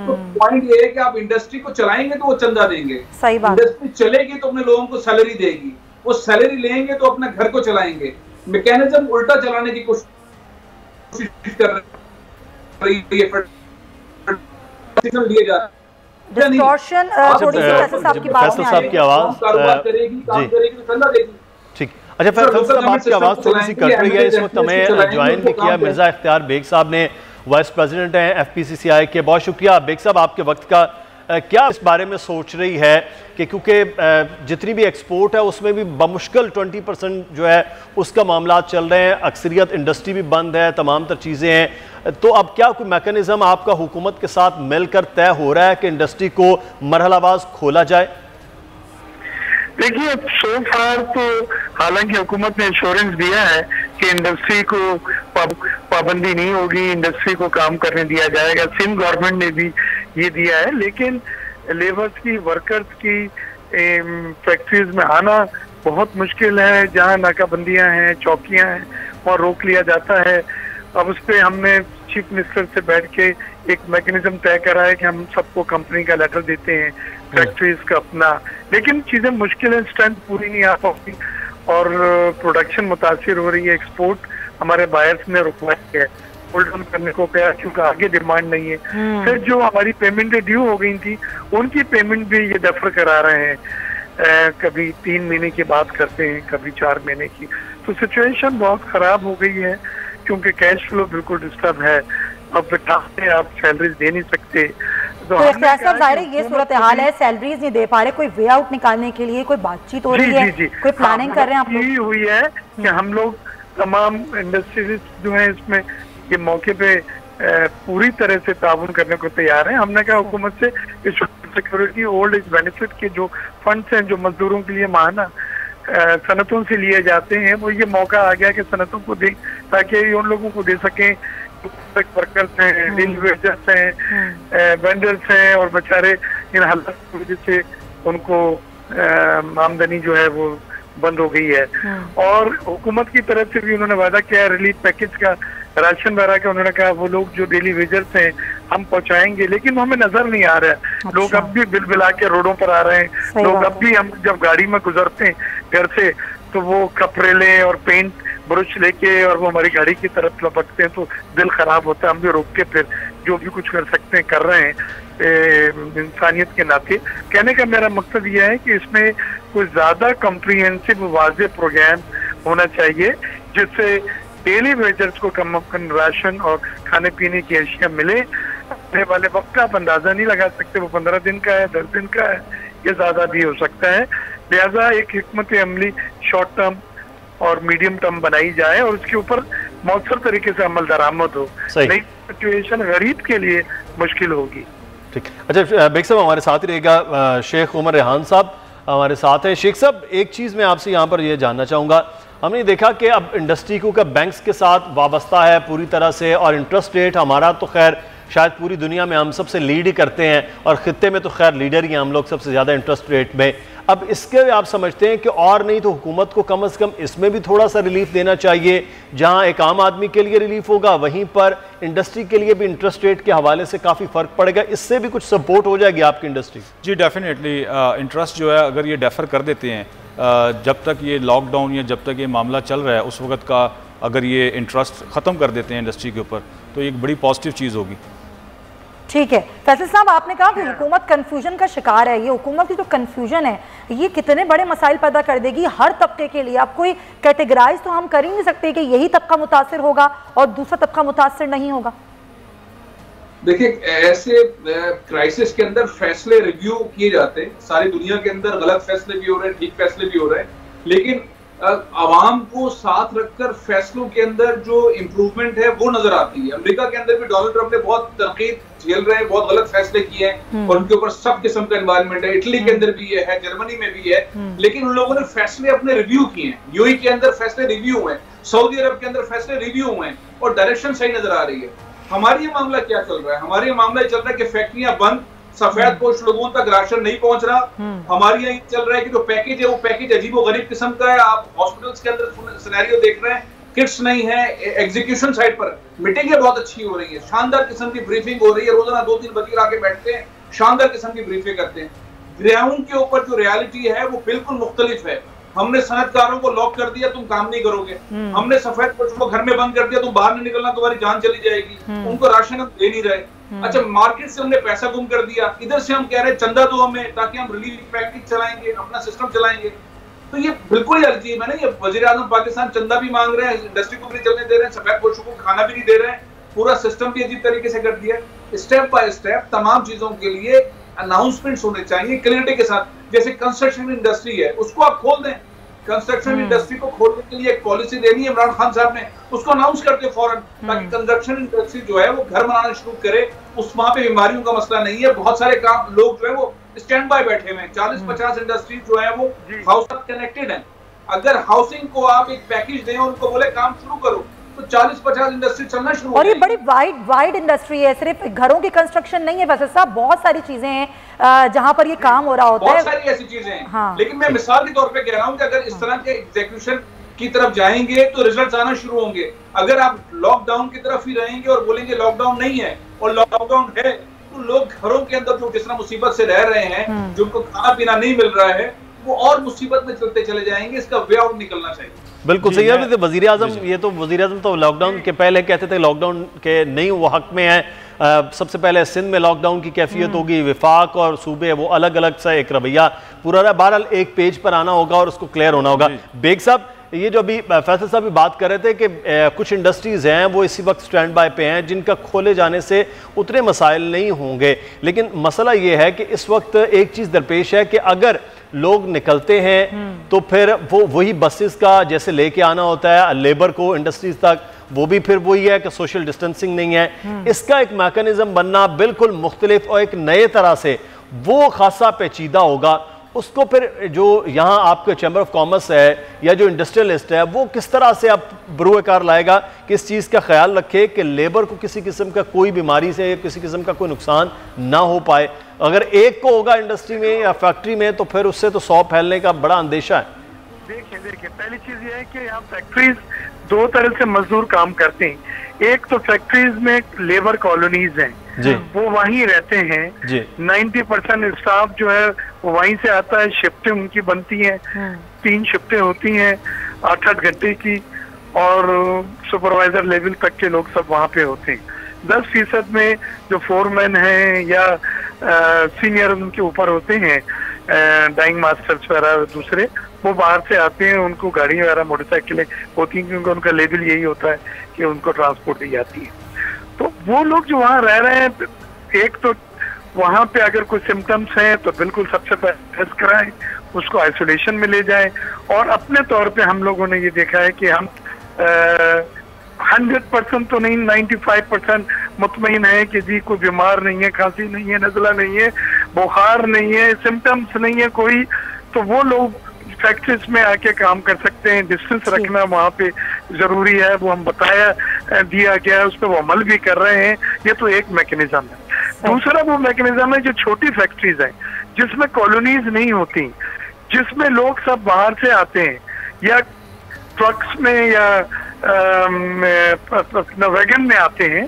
तो पॉइंट ये है कि आप इंडस्ट्री को चलाएंगे तो वो चंदा देंगे, सही बात। इंडस्ट्री चलेगी तो अपने लोगों को सैलरी देगी, वो सैलरी लेंगे तो अपने घर को चलाएंगे। मैकेनिज्म उल्टा चलाने की कोशिश कर रही है, लिए जा डिस्टॉर्शन थोड़ी सी फैसल साहब की बात में साहब की आवाज कारोबार करेगी, काम करेगी तो चंदा देगी। ठीक, अच्छा फैसल साहब आपकी आवाज थोड़ी सी कट रही है। इस वक्त हमें ज्वाइन भी किया मिर्जा इख्तियार बेग साहब ने, वाइस प्रेसिडेंट हैं एफपीसीसीआई के। बहुत शुक्रिया बेग साहब आपके वक्त का। क्या इस बारे में सोच रही है कि क्योंकि जितनी भी एक्सपोर्ट है उसमें भी बमुश्किल 20% जो है उसका मामला चल रहे हैं, अक्सरियत इंडस्ट्री भी बंद है, तमाम तर चीज़ें हैं, तो अब क्या कोई मैकेनिज्म आपका हुकूमत के साथ मिलकर तय हो रहा है कि इंडस्ट्री को मरहलावाज खोला जाए? देखिए, सो फार तो हालांकि हुकूमत ने इंश्योरेंस दिया है कि इंडस्ट्री को पाबंदी नहीं होगी, इंडस्ट्री को काम करने दिया जाएगा। सिंध गवर्नमेंट ने भी ये दिया है, लेकिन लेबर्स की, वर्कर्स की फैक्ट्रीज में आना बहुत मुश्किल है। जहाँ नाकाबंदियां हैं, चौकियां हैं, वहाँ रोक लिया जाता है। अब उस पर हमने चीफ मिनिस्टर से बैठ के एक मैकेनिज्म तय करा है कि हम सबको कंपनी का लेटर देते हैं, फैक्ट्रीज का अपना, लेकिन चीजें मुश्किल है, स्ट्रेंथ पूरी नहीं आ पाती और प्रोडक्शन मुतासिर हो रही है। एक्सपोर्ट हमारे बायर्स ने रुकवाई है, होल्ड ऑन करने को कहा क्योंकि आगे डिमांड नहीं है। फिर जो हमारी पेमेंट ड्यू हो गई थी, उनकी पेमेंट भी ये डेफर करा रहे हैं, कभी 3 महीने की बात करते हैं, कभी 4 महीने की। तो सिचुएशन बहुत खराब हो गई है क्योंकि कैश फ्लो बिल्कुल डिस्टर्ब है। अब बिठाते आप सैलरीज दे नहीं सकते। तो इख्तियार साहब, ज़ाहिर है ये सूरत हाल है, सैलरीज नहीं दे पा रहे, कोई वे आउट निकालने के लिए कोई बातचीत हो रही है, कोई प्लानिंग कर रहे हैं आप लोग? यही हुई है कि हम लोग तमाम इंडस्ट्रीज जो है इसमें ये मौके पे पूरी तरह से ताउन करने को तैयार है। हमने कहा हुकूमत से सिक्योरिटी, ओल्ड एज बेनिफिट के जो फंड्स हैं जो मजदूरों के लिए माहाना सनतों से लिए जाते हैं, वो ये मौका आ गया कि सनतों को दे, ताकि उन लोगों को दे सकें वर्कर्स हैं, डील वेजर्स हैं, वेंडर्स हैं, और बेचारे इन हालात की वजह से उनको आमदनी जो है वो बंद हो गई है। और हुकूमत की तरफ से भी उन्होंने वादा किया रिलीफ पैकेज का, राशन वगैरह का। उन्होंने कहा वो लोग जो डेली वेजर्स हैं हम पहुंचाएंगे, लेकिन हमें नजर नहीं आ रहा है। अच्छा। लोग अब भी बिल बिला के रोडों पर आ रहे हैं। लोग अब भी, हम जब गाड़ी में गुजरते हैं घर से तो वो कपड़े और पेंट ब्रश लेके और वो हमारी गाड़ी की तरफ लपकते हैं, तो दिल खराब होता है। हम भी रोक के फिर जो भी कुछ कर सकते हैं कर रहे हैं इंसानियत के नाते। कहने का मेरा मकसद यह है कि इसमें कुछ ज्यादा कॉम्प्रिहेंसिव वाज़ेह प्रोग्राम होना चाहिए जिससे डेली वेजर्स को कम राशन और खाने पीने की अशिया मिले। आने वाले वक्त का आप अंदाजा नहीं लगा सकते, वो 15 दिन का है, 10 दिन का है, ये ज्यादा भी हो सकता है। लिहाजा एक हिकमत अमली शॉर्ट टर्म और मीडियम टर्म बनाई जाए और उसके ऊपर मौसर तरीके से अमल दरामद हो। नई सिचुएशन गरीब के लिए मुश्किल होगी। ठीक, अच्छा बेग साहब हमारे साथ ही रहेगा शेख उमर रेहान साहब हमारे साथ हैं। शेख साहब, एक चीज़ मैं आपसे यहाँ पर ये जानना चाहूँगा, हमने देखा कि अब इंडस्ट्री को का बैंक्स के साथ वाबस्ता है पूरी तरह से, और इंटरेस्ट रेट हमारा तो खैर शायद पूरी दुनिया में हम सबसे लीड ही करते हैं, और खित्ते में तो खैर लीडर ही हैं हम लोग सबसे ज़्यादा इंटरेस्ट रेट में। अब इसके आप समझते हैं कि और नहीं तो हुकूमत को कम से कम इसमें भी थोड़ा सा रिलीफ देना चाहिए, जहां एक आम आदमी के लिए रिलीफ होगा वहीं पर इंडस्ट्री के लिए भी इंटरेस्ट रेट के हवाले से काफ़ी फ़र्क पड़ेगा, इससे भी कुछ सपोर्ट हो जाएगी आपकी इंडस्ट्री? जी डेफिनेटली, इंटरेस्ट जो है अगर ये डेफर कर देते हैं जब तक ये लॉकडाउन या जब तक ये मामला चल रहा है उस वक्त का, अगर ये इंटरेस्ट ख़त्म कर देते हैं इंडस्ट्री के ऊपर तो ये एक बड़ी पॉजिटिव चीज़ होगी। ठीक है फैसल साहब, आपने कहा कि हुकूमत कंफ्यूजन का शिकार है। ये हुकूमत की जो कंफ्यूजन है ये कितने बड़े मसाइल पैदा कर देगी हर तबके के लिए। आप कोई कैटेगराइज तो हम कर ही नहीं सकते कि यही तबका मुतासिर होगा और दूसरा तबका मुतासिर नहीं होगा। देखिए, ऐसे क्राइसिस के अंदर फैसले रिव्यू किए जाते हैं। सारी दुनिया के अंदर गलत फैसले भी हो रहे हैं, ठीक फैसले भी हो रहे हैं, लेकिन आवाम को साथ रखकर फैसलों के अंदर जो इम्प्रूवमेंट है वो नजर आती है। अमेरिका के अंदर भी डोनाल्ड ट्रंप ने बहुत तनकीद झेल रहे हैं, बहुत गलत फैसले किए हैं और उनके ऊपर सब किस्म का एनवायरनमेंट है। इटली के अंदर भी ये है, जर्मनी में भी है, लेकिन उन लोगों ने फैसले अपने रिव्यू किए हैं। यूएई के अंदर फैसले रिव्यू हुए हैं, सऊदी अरब के अंदर फैसले रिव्यू हुए हैं और डायरेक्शन सही नजर आ रही है। हमारी ये मामला क्या चल रहा है? हमारी ये मामला चल रहा है कि फैक्ट्रियां बंद, सफेद पोश लोगों तक राशन नहीं पहुंच रहा। हमारी यहाँ चल रहा है कि जो पैकेज है वो पैकेज अजीबो गरीब किस्म का है। आप हॉस्पिटल्स के अंदर सिनेरियो देख रहे हैं, किट्स नहीं है, एग्जीक्यूशन साइड पर मीटिंगें बहुत अच्छी हो रही है, शानदार किस्म की ब्रीफिंग हो रही है, रोजाना 2-3 वजीर आके बैठते हैं, शानदार किस्म की ब्रीफिंग करते हैं। ग्राउंड के ऊपर जो रियलिटी है वो बिल्कुल मुख्तलिफ है। हमने सनतकारों को लॉक कर दिया, तुम काम नहीं करोगे। हमने सफेद पोश को घर में बंद कर दिया, तुम बाहर नहीं निकलना, तुम्हारी जान चली जाएगी। उनको राशन हम दे नहीं रहे। अच्छा, मार्केट से हमने पैसा गुम कर दिया, इधर से हम कह रहे हैं चंदा दो हमें ताकि हम रिलीफ पैकेज चलाएंगे, अपना सिस्टम चलाएंगे। तो ये बिल्कुल ही अजीब है ना। ये वजीर आजम पाकिस्तान चंदा भी मांग रहे हैं, इंडस्ट्री को भी नहीं चलने दे रहे हैं, सफेद पोशों को खाना भी नहीं दे रहे हैं, पूरा सिस्टम भी अजीब तरीके से कर दिया। स्टेप बाय स्टेप तमाम चीजों के लिए अनाउंसमेंट्स होने चाहिए क्लियरिटी के साथ। जैसे कंस्ट्रक्शन इंडस्ट्री है उसको आप खोल दें, कंस्ट्रक्शन इंडस्ट्री को खोलने के लिए एक पॉलिसी देनी है इमरान खान साहब ने, उसको अनाउंस करते फौरन, ताकि कंस्ट्रक्शन इंडस्ट्री जो है वो घर बनाना शुरू करे। उस वहां पे बीमारियों का मसला नहीं है, बहुत सारे काम लोग जो है वो स्टैंड बाय बैठे हुए हैं। 40-50 इंडस्ट्री जो है वो हाउस कनेक्टेड है। अगर हाउसिंग को आप एक पैकेज दें, उनको बोले काम शुरू करो, तो 40-50 इंडस्ट्री चलना शुरू और ये बड़ी वाइड इंडस्ट्री है, सिर्फ घरों की कंस्ट्रक्शन नहीं है वैसे साहब, बहुत सारी चीजें हैं जहां पर ये काम हो रहा होता है, बहुत सारी ऐसी चीजें हैं। हाँ। लेकिन मैं मिसाल के तौर पे कह रहा हूं कि अगर इस तरह के एग्जीक्यूशन की तरफ जाएंगे तो रिजल्ट आना शुरू होंगे। अगर आप लॉकडाउन की तरफ ही रहेंगे और बोलेंगे लॉकडाउन नहीं है और लॉकडाउन है, तो लोग घरों के अंदर जो जिस तरह मुसीबत से रह रहे हैं, जिनको खाना पीना नहीं मिल रहा है, वो और मुसीबत में चलते चले जाएंगे। इसका वे आउट निकलना चाहिए। बिल्कुल सही है। वजीर आजम, ये तो वजीर आजम तो लॉकडाउन के पहले कहते थे लॉकडाउन के नहीं वो हक में है, सबसे पहले सिंध में लॉकडाउन की कैफियत होगी, विफाक और सूबे वो अलग अलग सा एक रवैया पूरा रहा। बहरहाल एक पेज पर आना होगा और उसको क्लियर होना होगा। बेग साहब, ये जो अभी फैसल साहब भी बात कर रहे थे कि कुछ इंडस्ट्रीज़ हैं वो इसी वक्त स्टैंड बाय पे हैं जिनका खोले जाने से उतने मसाइल नहीं होंगे, लेकिन मसला ये है कि इस वक्त एक चीज़ दरपेश है कि अगर लोग निकलते हैं तो फिर वो वही बसेस का जैसे लेके आना होता है लेबर को इंडस्ट्रीज तक, वो भी फिर वही है कि सोशल डिस्टेंसिंग नहीं है। इसका एक मैकेनिज्म बनना बिल्कुल मुख्तलिफ और एक नए तरह से वो खासा पेचीदा होगा। उसको फिर जो यहाँ आपके चैम्बर ऑफ कॉमर्स है या जो इंडस्ट्रियलिस्ट है वो किस तरह से अब बरूए कार लाएगा कि इस चीज़ का ख्याल रखे कि लेबर को किसी किस्म का कोई बीमारी से या किसी किस्म का कोई नुकसान ना हो पाए। अगर एक को होगा इंडस्ट्री में या फैक्ट्री में तो फिर उससे तो 100 फैलने का बड़ा अंदेशा है। देखिए पहली चीज ये है कि यहाँ फैक्ट्रीज दो तरह से मजदूर काम करते हैं। एक तो फैक्ट्रीज में लेबर कॉलोनीज हैं जी, वो वहीं रहते हैं जी। 90% स्टाफ जो है वो वहीं से आता है। शिफ्टें उनकी बनती हैं, 3 शिफ्टें होती हैं 8-8 घंटे की, और सुपरवाइजर लेवल तक के लोग सब वहाँ पे होते हैं। 10% में जो फोरमैन हैं या सीनियर उनके ऊपर होते हैं, डाइंग मास्टर्स वगैरह दूसरे, वो बाहर से आते हैं, उनको गाड़ी वगैरह मोटरसाइकिलें होती हैं क्योंकि उनका लेवल यही होता है कि उनको ट्रांसपोर्ट दी जाती है। तो वो लोग जो वहाँ रह रहे हैं, एक तो वहाँ पे अगर कोई सिम्टम्स हैं तो बिल्कुल सबसे पहले टेस्ट कराएं, उसको आइसोलेशन में ले जाएं। और अपने तौर पे हम लोगों ने ये देखा है कि हम 100% तो नहीं, 95% मुतमईन है कि जी कोई बीमार नहीं है, खांसी नहीं है, नज़ला नहीं है, बुखार नहीं है, सिम्टम्स नहीं है कोई, तो वो लोग फैक्ट्रीज में आके काम कर सकते हैं। डिस्टेंस रखना वहाँ पे जरूरी है, वो हम बताया दिया गया है, उस पर वो अमल भी कर रहे हैं। ये तो एक मैकेनिज्म है। दूसरा वो मैकेनिज्म है जो छोटी फैक्ट्रीज हैं जिसमें कॉलोनीज नहीं होती, जिसमें लोग सब बाहर से आते हैं या ट्रक्स में या वैगन में आते हैं।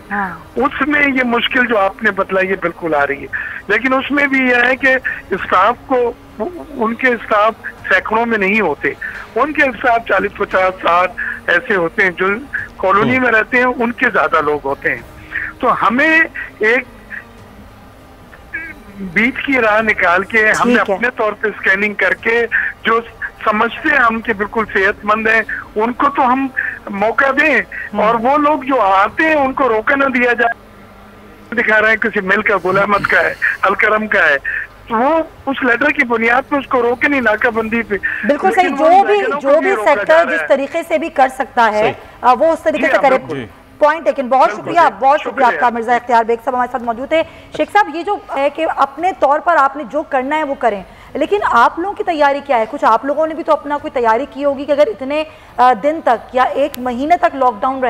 उसमें ये मुश्किल जो आपने बतलाई ये बिल्कुल आ रही है। लेकिन उसमें भी यह है कि स्टाफ को, उनके स्टाफ सैकड़ों में नहीं होते, उनके स्टाफ 40, 50, 60 ऐसे होते हैं। जो कॉलोनी में रहते हैं उनके ज्यादा लोग होते हैं। तो हमें एक बीच की राह निकाल के हमने अपने तौर पे स्कैनिंग करके जो समझते हैं हम कि बिल्कुल सेहतमंद हैं, उनको तो हम मौका दें, और वो लोग जो आते हैं उनको रोका ना दिया जाए। दिखा रहे हैं किसी मिल का, गुलामत का है, अलकरम का है, तो वो उस लेटर की बुनियाद पे उसको रोके नहीं, नाकाबंदी पे। बिल्कुल सही। जो भी सेक्टर जिस तरीके से भी कर सकता है वो उस तरीके से करे। पॉइंट लेकिन बहुत शुक्रिया आपका मिर्जा इख्तियार बेग साहब हमारे साथ मौजूद है। शेख साहब, ये जो है कि अपने तौर पर आपने जो करना है वो करें, लेकिन आप लोगों की तैयारी क्या है? कुछ आप लोगों ने भी तो अपना कोई तैयारी की होगी कि अगर इतने दिन तक या 1 महीने तक लॉकडाउन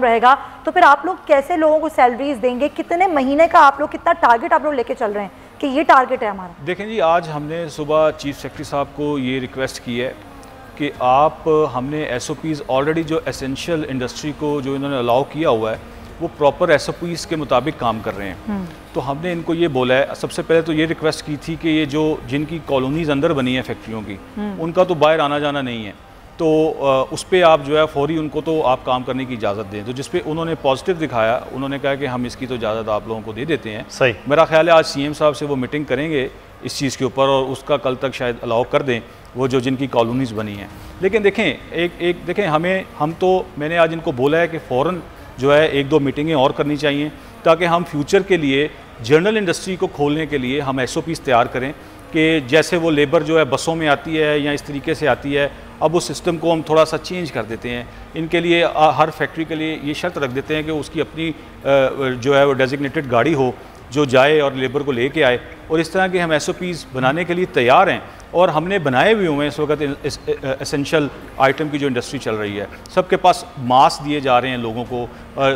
रहेगा तो फिर आप लोग कैसे लोगों को सैलरीज देंगे? कितने महीने का आप लोग, कितना टारगेट आप लोग लेके चल रहे हैं कि ये टारगेट है हमारा? देखें जी, आज हमने सुबह चीफ सेक्रेटरी साहब को ये रिक्वेस्ट की है कि हमने SOPs ऑलरेडी जो एसेंशियल इंडस्ट्री को जो इन्होंने अलाउ किया हुआ है वो प्रॉपर SOPs के मुताबिक काम कर रहे हैं। तो हमने इनको ये बोला है, सबसे पहले तो ये रिक्वेस्ट की थी कि ये जो जिनकी कॉलोनीज़ अंदर बनी है फैक्ट्रियों की, उनका तो बाहर आना जाना नहीं है, तो उस पर आप जो है फौरी उनको तो आप काम करने की इजाज़त दें। तो जिस पे उन्होंने पॉजिटिव दिखाया, उन्होंने कहा कि हम इसकी तो इजाज़त आप लोगों को दे देते हैं। सही, मेरा ख्याल है आज CM साहब से वो मीटिंग करेंगे इस चीज़ के ऊपर और उसका कल तक शायद अलाउ कर दें वो जो जिनकी कॉलोनीज़ बनी हैं। लेकिन देखें देखें मैंने आज इनको बोला है कि फ़ौरन जो है 1-2 मीटिंगें और करनी चाहिए ताकि हम फ्यूचर के लिए जनरल इंडस्ट्री को खोलने के लिए हम SOPs तैयार करें कि जैसे वो लेबर जो है बसों में आती है या इस तरीके से आती है, अब उस सिस्टम को हम थोड़ा सा चेंज कर देते हैं। इनके लिए हर फैक्ट्री के लिए ये शर्त रख देते हैं कि उसकी अपनी जो है वो डेजिग्नेटेड गाड़ी हो जो जाए और लेबर को लेके आए, और इस तरह के हम SOPs बनाने के लिए तैयार हैं। और हमने बनाए भी हुए हैं इस वक्त एसेंशियल आइटम की जो इंडस्ट्री चल रही है। सबके पास मास्क दिए जा रहे हैं लोगों को,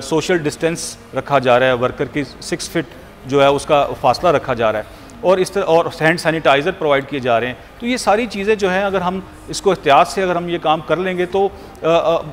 सोशल डिस्टेंस रखा जा रहा है, वर्कर की 6 फीट जो है उसका फासला रखा जा रहा है, और इस तरह और हैंड सैनिटाइज़र प्रोवाइड किए जा रहे हैं। तो ये सारी चीज़ें जो हैं अगर हम इसको एहतियात से अगर हम ये काम कर लेंगे तो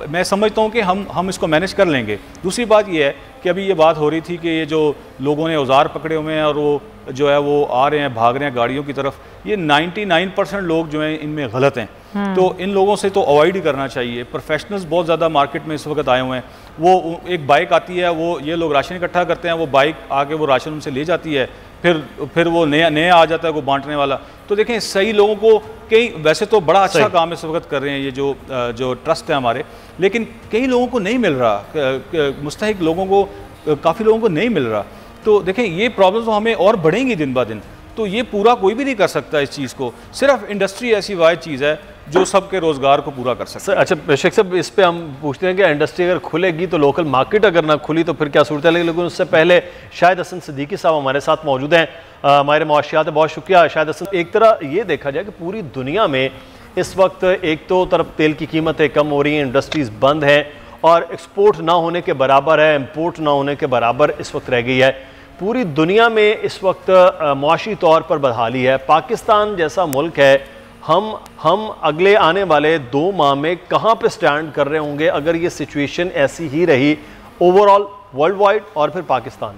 मैं समझता हूँ कि हम इसको मैनेज कर लेंगे। दूसरी बात ये है कि अभी ये बात हो रही थी कि ये जो लोगों ने औजार पकड़े हुए हैं और वो जो है वो आ रहे हैं, भाग रहे हैं गाड़ियों की तरफ, ये 99% लोग जो हैं इनमें गलत हैं। तो इन लोगों से तो अवॉइड ही करना चाहिए। प्रोफेशनल्स बहुत ज़्यादा मार्केट में इस वक्त आए हुए हैं। वो एक बाइक आती है, वो ये लोग राशन इकट्ठा करते हैं, वो बाइक आके वो राशन उनसे ले जाती है, फिर वो नया आ जाता है वो बांटने वाला। तो देखें सही लोगों को कई, वैसे तो बड़ा अच्छा काम इस वक्त कर रहे हैं ये जो ट्रस्ट है हमारे, लेकिन कई लोगों को नहीं मिल रहा, मुस्तहिक लोगों को, काफ़ी लोगों को नहीं मिल रहा। तो देखें ये प्रॉब्लम तो हमें और बढ़ेंगी दिन ब दिन। तो ये पूरा कोई भी नहीं कर सकता इस चीज़ को, सिर्फ इंडस्ट्री ऐसी वाहिद चीज़ है जो सबके रोज़गार को पूरा कर सकता है। अच्छा शेख साहब, इस पे हम पूछते हैं कि इंडस्ट्री अगर खुलेगी तो लोकल मार्केट अगर ना खुली तो फिर क्या सूरत है। लेकिन उससे पहले शाहिद हसन सिद्दीकी साहब हमारे साथ मौजूद हैं, हमारे मुआशियात। बहुत शुक्रिया शाहिद हसन। एक तरह ये देखा जाए कि पूरी दुनिया में इस वक्त एक तो तरफ तेल की कीमतें कम हो रही हैं, इंडस्ट्रीज़ बंद हैं और एक्सपोर्ट ना होने के बराबर है, इम्पोर्ट ना होने के बराबर इस वक्त रह गई है। पूरी दुनिया में इस वक्त मुआशी तौर पर बदहाली है। पाकिस्तान जैसा मुल्क है, हम अगले आने वाले 2 माह में कहाँ पे स्टैंड कर रहे होंगे अगर ये सिचुएशन ऐसी ही रही ओवरऑल वर्ल्ड वाइड और फिर पाकिस्तान?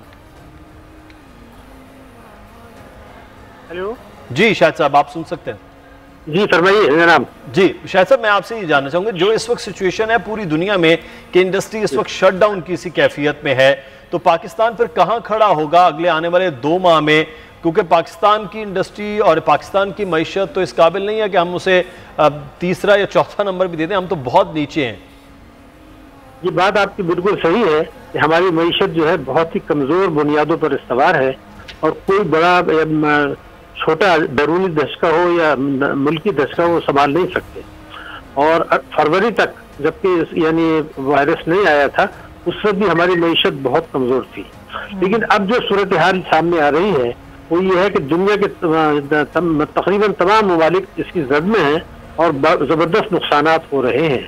हेलो जी शाहिद साहब, आप सुन सकते हैं? जी फरमाइए जनाब। जी शाहिद साहब, मैं आपसे ये जानना चाहूँगा, जो इस वक्त सिचुएशन है पूरी दुनिया में कि इंडस्ट्री इस वक्त शट डाउन की सी कैफियत में है, तो पाकिस्तान फिर कहाँ खड़ा होगा अगले आने वाले 2 माह में? क्योंकि पाकिस्तान की इंडस्ट्री और पाकिस्तान की मईशत तो इस काबिल नहीं है कि हम उसे तीसरा या चौथा नंबर भी दे दें, हम तो बहुत नीचे हैं। ये बात आपकी बिल्कुल सही है कि हमारी मईशत जो है बहुत ही कमज़ोर बुनियादों पर इस्तवार है और कोई बड़ा छोटा बैरूनी धचका हो या मुल्की धचका वो संभाल नहीं सकते। और फरवरी तक जबकि यानी वायरस नहीं आया था उस वक्त भी हमारी मईशत बहुत कमज़ोर थी। लेकिन अब जो सूरत हाल सामने आ रही है वो ये है कि दुनिया के तकरीबन तमाम ममालिक इसकी जद में हैं और ज़बरदस्त नुकसानात हो रहे हैं।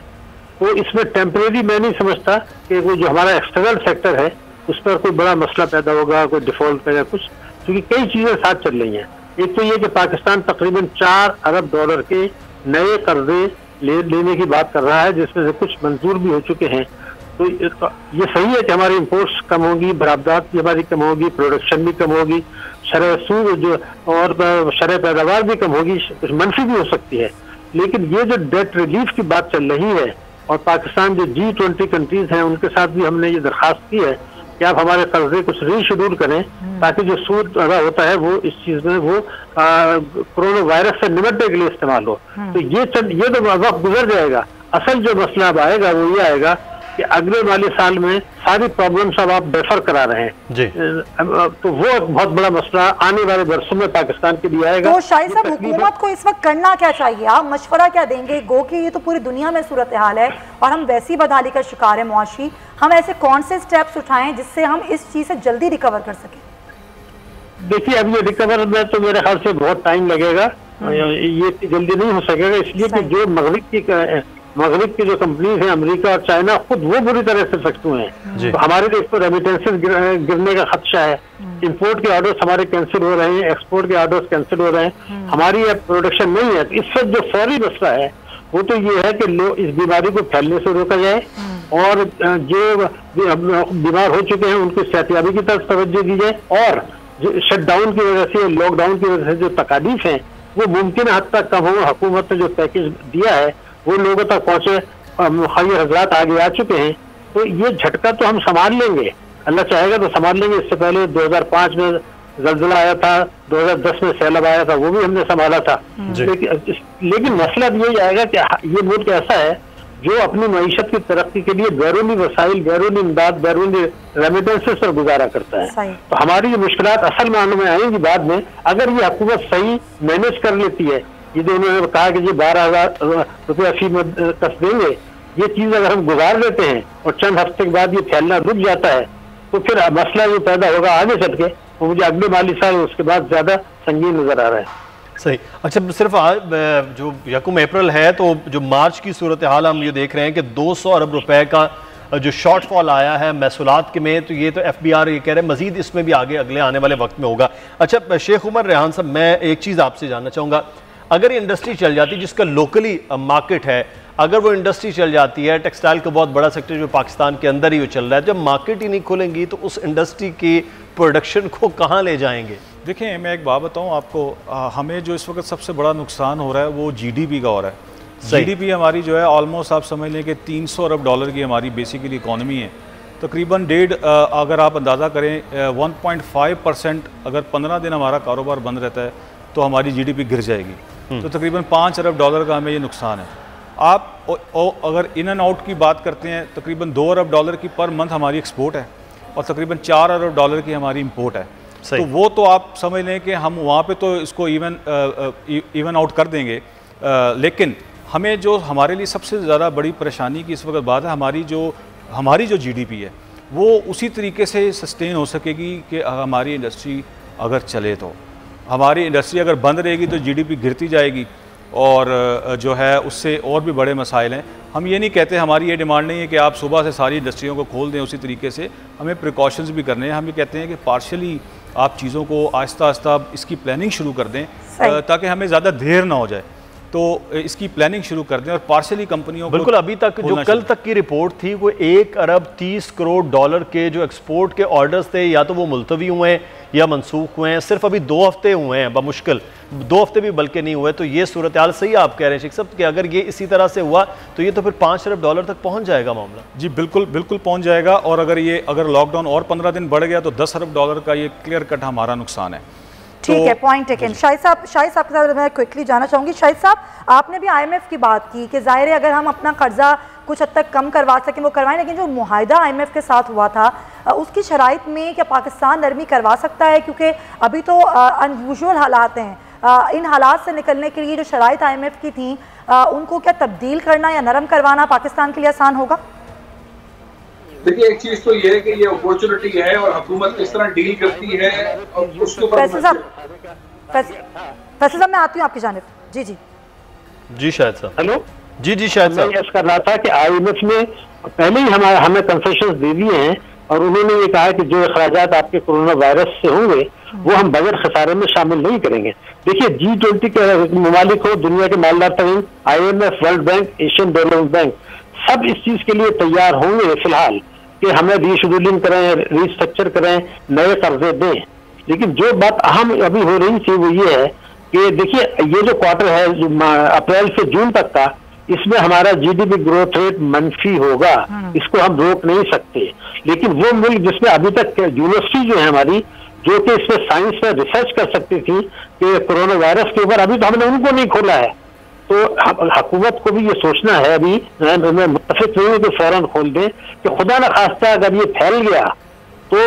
तो इसमें टेम्परेरी मैं नहीं समझता कि वो जो हमारा एक्सटर्नल सेक्टर है उस पर कोई बड़ा मसला पैदा होगा, कोई डिफॉल्ट का या कुछ, क्योंकि कई चीज़ें साथ चल रही हैं। एक तो ये कि पाकिस्तान तकरीबन $4 अरब के नए कर्जे लेने की बात कर रहा है, जिसमें से कुछ मंजूर भी हो चुके हैं। तो ये सही है कि हमारी इंपोर्ट्स कम होगी, बरामदात भी हमारी कम होगी, प्रोडक्शन भी कम होगी, शरह सूद जो और शरह पैदावार भी कम होगी, कुछ मनफी भी हो सकती है। लेकिन ये जो डेट रिलीफ की बात चल रही है और पाकिस्तान जो G20 कंट्रीज हैं उनके साथ भी हमने ये दरखास्त की है कि आप हमारे कर्जे कुछ रीशेड्यूल करें ताकि जो सूद अदा होता है वो इस चीज में वो कोरोना वायरस से निपटने के लिए इस्तेमाल हो। तो ये तो वक्त गुजर जाएगा। असल जो मसला अब आएगा वो ये आएगा कि अगले वाले साल में सारी प्रॉब्लम्स अब आप डेफर करा रहे हैं जी। तो वो एक बहुत बड़ा मसला आने वाले वर्षों में पाकिस्तान के लिए आएगा। तो शाहिद साहब, हुकूमत को इस वक्त करना क्या चाहिए? आप मशवरा क्या देंगे? गो कि ये तो पूरी दुनिया में सूरत हाल है और हम वैसी बदहाली का शिकार है मुआशी, हम ऐसे कौन से स्टेप्स उठाएं जिससे हम इस चीज से जल्दी रिकवर कर सकें? देखिए, अब ये रिकवर में तो मेरे ख्याल से बहुत टाइम लगेगा, ये जल्दी नहीं हो सकेगा, इसलिए कि जो मगरिब की जो कंपनीज हैं, अमेरिका और चाइना, खुद वो बुरी तरह से इफेक्ट हुए हैं। तो हमारे देश पर रेमिटेंसेस गिरने का खदशा है, इंपोर्ट के ऑर्डर्स हमारे कैंसिल हो रहे हैं, एक्सपोर्ट के ऑर्डर्स कैंसिल हो रहे हैं, हमारी अब प्रोडक्शन नहीं है। तो इस वक्त जो फौरी मसला है वो तो ये है कि लोग इस बीमारी को फैलने से रोका जाए और जो बीमार हो चुके हैं उनको सेहतयाबी की तरफ तवज्जो दी जाए और जो शटडाउन की वजह से, लॉकडाउन की वजह से जो तकालीफ हैं वो मुमकिन हद तक कम हो। हुकूमत ने जो पैकेज दिया है वो लोगों तक पहुंचे, मुखिर हजरात आगे आ चुके हैं, तो ये झटका तो हम संभाल लेंगे, अल्लाह चाहेगा तो संभाल लेंगे। इससे पहले 2005 में जल्जला आया था, 2010 में सैलाब आया था, वो भी हमने संभाला था। लेकिन मसला यही आएगा कि ये मुल्क ऐसा है जो अपनी मईशत की तरक्की के लिए बैरूनी वसाइल, बैरूनी इमदाद, बैरूनी रेमिटेंसेस पर गुजारा करता है। तो हमारी ये मुश्किलात असल मानों में आएंगी बाद में, अगर ये हुकूमत सही मैनेज कर लेती है। ये जो उन्होंने कहा कि ये 12,000 रुपया फी में कस देंगे, ये चीज अगर हम गुजार लेते हैं और चंद हफ्ते के बाद ये फैलना रुक जाता है तो फिर मसला ये पैदा होगा आगे चल के, वो मुझे अगले माली साल उसके बाद ज्यादा संगीन नजर आ रहा है। सही। अच्छा, सिर्फ आज जो यकम अप्रैल है तो जो मार्च की सूरत हाल हम ये देख रहे हैं कि 200 अरब रुपए का जो शॉर्टफॉल आया है महसूलात के में, तो ये तो FBR ये कह रहे हैं मजीद इसमें भी आगे अगले आने वाले वक्त में होगा। अच्छा शेख उमर रेहान साहब, मैं एक चीज़ आपसे जानना चाहूँगा, अगर ये इंडस्ट्री चल जाती है जिसका लोकली मार्केट है, अगर वो इंडस्ट्री चल जाती है, टेक्सटाइल का बहुत बड़ा सेक्टर जो पाकिस्तान के अंदर ही वो चल रहा है, जब मार्केट ही नहीं खुलेंगी तो उस इंडस्ट्री की प्रोडक्शन को कहाँ ले जाएंगे? देखिए मैं एक बात बताऊं आपको, हमें जो इस वक्त सबसे बड़ा नुकसान हो रहा है वो GDP का हो रहा है। GDP हमारी जो है ऑलमोस्ट आप समझ लें कि 300 अरब डॉलर की हमारी बेसिकली इकॉनमी है। तकरीबन अगर आप अंदाज़ा करें 1.5% अगर 15 दिन हमारा कारोबार बंद रहता है तो हमारी GDP गिर जाएगी। तो तकरीबन 5 अरब डॉलर का हमें ये नुकसान है। आप अगर इन एंड आउट की बात करते हैं, तकरीबन 2 अरब डॉलर की पर मंथ हमारी एक्सपोर्ट है और तकरीबन 4 अरब डॉलर की हमारी इंपोर्ट है। तो वो तो आप समझ लें कि हम वहाँ पे तो इसको इवन आउट कर देंगे, लेकिन हमें जो हमारे लिए सबसे ज़्यादा बड़ी परेशानी की इस वक्त बात है, हमारी जो GDP है वो उसी तरीके से सस्टेन हो सकेगी कि हमारी इंडस्ट्री अगर चले तो। हमारी इंडस्ट्री अगर बंद रहेगी तो GDP गिरती जाएगी और जो है उससे और भी बड़े मसाइल हैं। हम ये नहीं कहते, हमारी ये डिमांड नहीं है कि आप सुबह से सारी इंडस्ट्रियों को खोल दें, उसी तरीके से हमें प्रिकॉशंस भी करने हैं। हम ये कहते हैं कि पार्शली आप चीज़ों को आहिस्ता आहिस्ता इसकी प्लानिंग शुरू कर दें ताकि हमें ज़्यादा देर ना हो जाए, तो इसकी प्लानिंग शुरू कर दें और पार्शली कंपनियों को। बिल्कुल, अभी तक जो कल तक की रिपोर्ट थी वो 1 अरब 30 करोड़ डॉलर के जो एक्सपोर्ट के ऑर्डर्स थे, या तो वो मुलतवी हुए हैं या मनसूख हुए हैं। सिर्फ अभी 2 हफ्ते हुए हैं, बमुश्किल 2 हफ्ते भी बल्कि नहीं हुए। तो ये सूरत हाल सही आप कह रहे हैं शेख साहब कि अगर ये इसी तरह से हुआ तो ये तो फिर 5 अरब डॉलर तक पहुंच जाएगा मामला। जी बिल्कुल बिल्कुल पहुंच जाएगा, और अगर लॉकडाउन और 15 दिन बढ़ गया तो 10 अरब डॉलर का ये क्लियर कट हमारा नुकसान है। ठीक है, पॉइंट टेकन। शाहिद साहब के साथ मैं क्विकली जाना चाहूँगी। शाहिद साहब, आपने भी IMF की बात की कि जाहिर है अगर हम अपना कर्जा कुछ हद तक कम करवा सकें वो करवाएं, लेकिन जो मुआहिदा IMF के साथ हुआ था उसकी शराइत में क्या पाकिस्तान नरमी करवा सकता है? क्योंकि अभी तो अनयूजुअल हालात हैं, इन हालात से निकलने के लिए जो शराइत IMF की थी उनको क्या तब्दील करना या नरम करवाना पाकिस्तान के लिए आसान होगा? देखिए, एक चीज तो ये है कि ये अपॉर्चुनिटी है और हुकूमत किस तरह डील करती है और उसके ऊपर। फैसल साहब मैं आती हूँ आपकी जानिब। जी जी जी शायद साहब। हेलो जी शायद साहब। मैं यस कर रहा था कि IMF ने पहले ही हमें कंसेशंस दे दिए हैं और उन्होंने ये कहा कि जो अखराजात आपके कोरोना वायरस से होंगे वो हम बगैर खसारे में शामिल नहीं करेंगे। देखिए, G20 के ममालिक हो, दुनिया के मालदार तरीन, IMF, world bank, Asian development bank, सब इस चीज के लिए तैयार होंगे फिलहाल कि हमें रीशेड्यूलिंग करें, रीस्ट्रक्चर करें, नए कर्जे दें। लेकिन जो बात अहम अभी हो रही थी वो ये है कि देखिए, ये जो क्वार्टर है जो अप्रैल से जून तक का, इसमें हमारा GDP ग्रोथ रेट मंफी होगा, इसको हम रोक नहीं सकते। लेकिन वो मुल्क जिसमें अभी तक यूनिवर्सिटी जो है हमारी, जो कि इसमें साइंस में रिसर्च कर सकती थी कि कोरोना वायरस के ऊपर, अभी तो हमने उनको नहीं खोला है। तो हुकूमत को भी ये सोचना है, अभी मैं मुत्तफिक नहीं हूं कि फौरन खोल दें, कि खुदा न खास्ता अगर ये फैल गया तो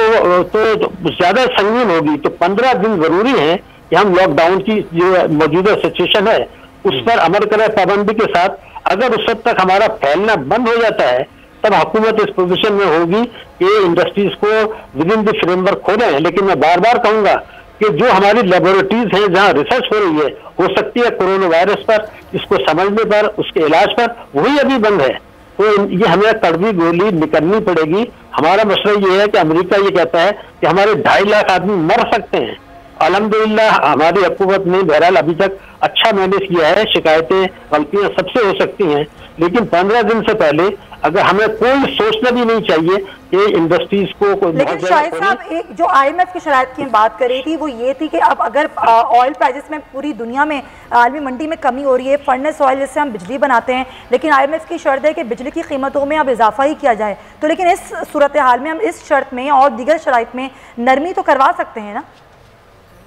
ज्यादा संगीन होगी। तो 15 दिन जरूरी है कि हम लॉकडाउन की जो मौजूदा सिचुएशन है उस पर अमल करें पाबंदी के साथ। अगर उस वक्त तक हमारा फैलना बंद हो जाता है तब हुकूमत इस पोजीशन में होगी कि इंडस्ट्रीज को विद इन द फ्रेमवर्क खोलें। लेकिन मैं बार बार कहूंगा कि जो हमारी लेबोरेटरीज हैं जहां रिसर्च हो रही है, हो सकती है कोरोना वायरस पर, इसको समझने पर, उसके इलाज पर, वही अभी बंद है। तो ये हमें कड़वी गोली निकलनी पड़ेगी। हमारा मसला ये है कि अमेरिका ये कहता है कि हमारे 2.5 लाख आदमी मर सकते हैं। अल्हम्दुलिल्लाह हमारी हुकूमत ने बहरहाल अभी तक अच्छा मैनेज किया है। शिकायतें, गलतियां सबसे हो सकती हैं, लेकिन 15 दिन से पहले अगर हमें कोई सोचना भी नहीं चाहिए कि इंडस्ट्रीज को। लेकिन शाहिद साहब, एक जो IMF की शराइत की बात कर रही थी वो ये थी कि अब अगर ऑयल प्राइसेस में पूरी दुनिया में आलमी मंडी में कमी हो रही है, फर्नेस ऑयल जिससे हम बिजली बनाते हैं, लेकिन IMF की शर्त है कि बिजली की कीमतों में अब इजाफा ही किया जाए। तो लेकिन इस सूरत हाल में हम इस शर्त में और दीगर शराइत में नरमी तो करवा सकते हैं ना?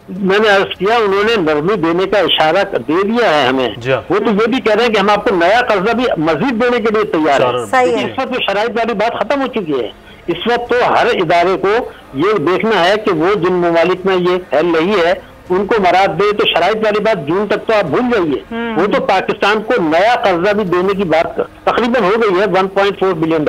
मैंने अर्ज किया, उन्होंने नरमी देने का इशारा दे दिया है हमें। वो तो ये भी कह रहे हैं कि हम आपको नया कर्जा भी मजीद देने के लिए तैयार हैं। सही है। इस वक्त तो शराइत वाली बात खत्म हो चुकी है। इस वक्त तो हर इदारे को ये देखना है कि वो जिन ममालिक में ये फैल रही है उनको मराद दे। तो शराइत वाली बात जून तक तो आप भूल जाइए। वो तो पाकिस्तान को नया कर्जा भी देने की बात तकरीबन हो गई है, $1.4 बिलियन।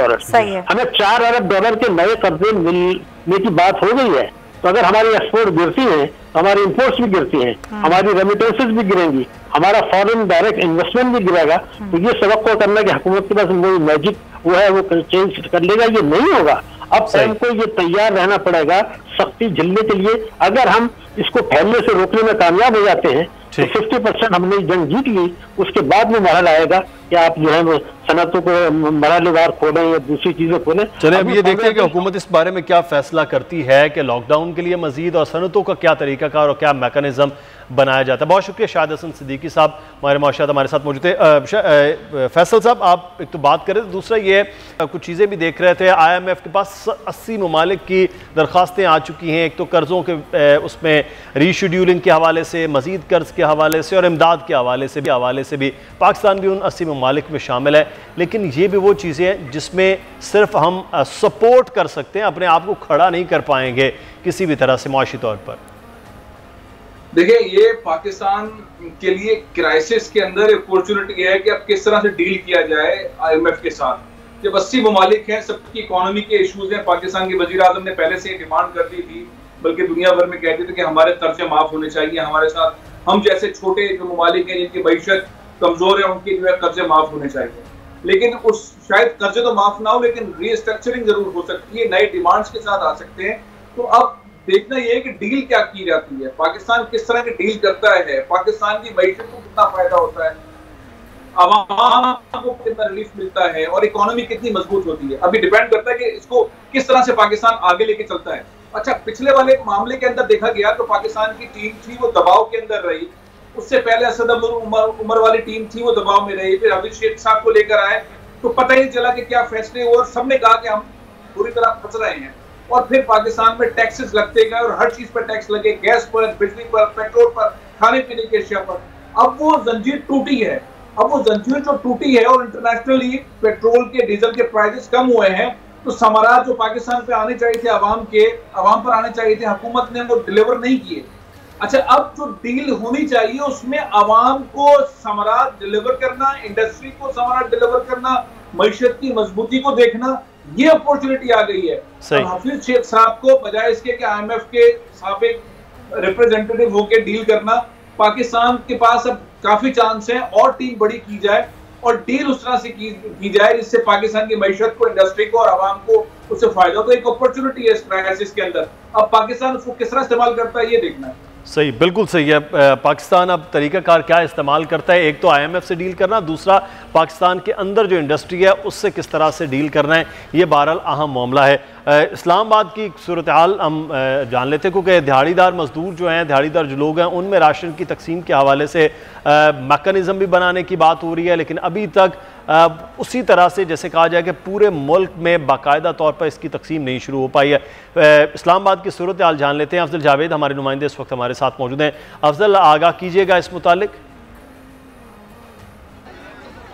हमें $4 अरब के नए कर्जे मिलने की बात हो गई है। तो अगर हमारी एक्सपोर्ट गिरती है तो हमारी इंपोर्ट्स भी गिरती हैं, हमारी रेमिटेंसेस भी गिरेंगी, हमारा फॉरेन डायरेक्ट इन्वेस्टमेंट भी गिरेगा। तो ये सबक करना कि हुकूमत के पास कोई मैजिक वो है वो चेंज कर लेगा, ये नहीं होगा। अब हमको ये तैयार रहना पड़ेगा सख्ती झेलने के लिए। अगर हम इसको फैलने से रोकने में कामयाब हो जाते हैं तो 50% हमने जंग जीत ली, उसके बाद में मरहल आएगा कि आप जो है वो सनतों को मरहलेवार खोलें या दूसरी चीजें खोलें। चलिए अब ये देखते हैं कि हुकूमत इस बारे में क्या फैसला करती है कि लॉकडाउन के लिए मजीद और सनतों का क्या तरीकाकार और क्या मैकेनिज्म बनाया जाता है। बहुत शुक्रिया शाहिद हसन सिद्दीकी साहब हमारे माशात हमारे साथ मौजूद थे। फैसल साहब, आप एक तो बात करें, दूसरा ये कुछ चीज़ें भी देख रहे थे, IMF के पास 80 ममालिक की दरख्वास्तें आ चुकी हैं। एक तो कर्ज़ों के उसमें रीशेड्यूलिंग के हवाले से, मजीद कर्ज के हवाले से और इमदाद के हवाले से भी पाकिस्तान भी उन 80 ममालिक में शामिल है। लेकिन ये भी वो चीज़ें हैं जिसमें सिर्फ हम सपोर्ट कर सकते हैं, अपने आप को खड़ा नहीं कर पाएंगे किसी भी तरह से माशी तौर पर। देखिए, ये पाकिस्तान के लिए क्राइसिस के अंदर एक अपॉर्चुनिटी है कि अब किस तरह से डील किया जाए IMF के साथ। जब 80 ममालिक हैं, सबकी इकोनॉमी के इश्यूज हैं, पाकिस्तान के वजीर आजम ने पहले से डिमांड कर दी थी, बल्कि दुनिया भर में कहते थे कि हमारे कर्जे माफ होने चाहिए, हमारे साथ हम जैसे छोटे जो ममालिक हैं जिनकी मईशत कमजोर है उनके जो है कर्जे माफ होने चाहिए। लेकिन उस शायद कर्जे तो माफ ना हो, लेकिन रीस्ट्रक्चरिंग जरूर हो सकती है, नए डिमांड्स के साथ आ सकते हैं। तो अब देखना यह है कि डील क्या की जाती है, पाकिस्तान किस तरह की डील करता है, पाकिस्तान की मईशत को कितना फायदा होता है, आवाम को कितना रिलीफ मिलता है और इकोनॉमी कितनी मजबूत होती है। अभी डिपेंड करता है कि इसको किस तरह से पाकिस्तान आगे लेके चलता है। अच्छा, पिछले वाले मामले के अंदर देखा गया तो पाकिस्तान की टीम थी वो दबाव के अंदर रही, उससे पहले असद उमर वाली टीम थी वो दबाव में रही, फिर हफीज शेख साहब को लेकर आए तो पता ही नहीं चला कि क्या फैसले हुए और सबने कहा कि हम पूरी तरह फंस रहे हैं। और फिर पाकिस्तान में टैक्सेस लगते गए और हर चीज पर टैक्स लगे, गैस पर, बिजली पर, पेट्रोल पर, खाने पीने की अशिया पर। अब वो जंजीर टूटी है, अब वो जंजीर जो टूटी है और इंटरनेशनली पेट्रोल के, डीजल के प्राइसेस कम हुए हैं, तो समारात जो पाकिस्तान पे आने चाहिए थे आवाम पर आने चाहिए थे, हुकूमत ने वो डिलीवर नहीं किए। अच्छा, अब जो डील होनी चाहिए उसमें आवाम को समारात डिलीवर करना, इंडस्ट्री को समारात डिलीवर करना, मईशत की मजबूती को देखना, ये अपॉर्चुनिटी आ गई है। हफीज शेख साहब को बजाय इसके कि IMF के साबिक रिप्रेजेंटेटिव होकर डील करना, पाकिस्तान के पास अब काफी चांस है और टीम बड़ी की जाए और डील उस तरह से की जाए जिससे पाकिस्तान की मईशत को, इंडस्ट्री को और आवाम को उससे फायदा हो। तो एक अपॉर्चुनिटी है इस क्राइसिस के अंदर, अब पाकिस्तान उसको किस तरह इस्तेमाल करता है ये देखना है। सही, बिल्कुल सही है। पाकिस्तान अब तरीकाकार क्या इस्तेमाल करता है, एक तो IMF से डील करना, दूसरा पाकिस्तान के अंदर जो इंडस्ट्री है उससे किस तरह से डील करना है, ये बहरहाल अहम मामला है। इस्लामाबाद की सूरत हाल हम जान लेते हैं क्योंकि दिहाड़ीदार मजदूर जो हैं, दिहाड़ीदार जो लोग हैं, उनमें राशन की तकसीम के हवाले से मैकेनिज़्म भी बनाने की बात हो रही है, लेकिन अभी तक उसी तरह से जैसे कहा जाए कि पूरे मुल्क में बाकायदा तौर पर इसकी तकसीम नहीं शुरू हो पाई है। इस्लामाबाद की सूरत हाल जान लेते हैं। अफजल जावेद हमारे नुमाइंदे इस वक्त हमारे साथ मौजूद हैं। अफजल, आगाह कीजिएगा इस मुतालिक।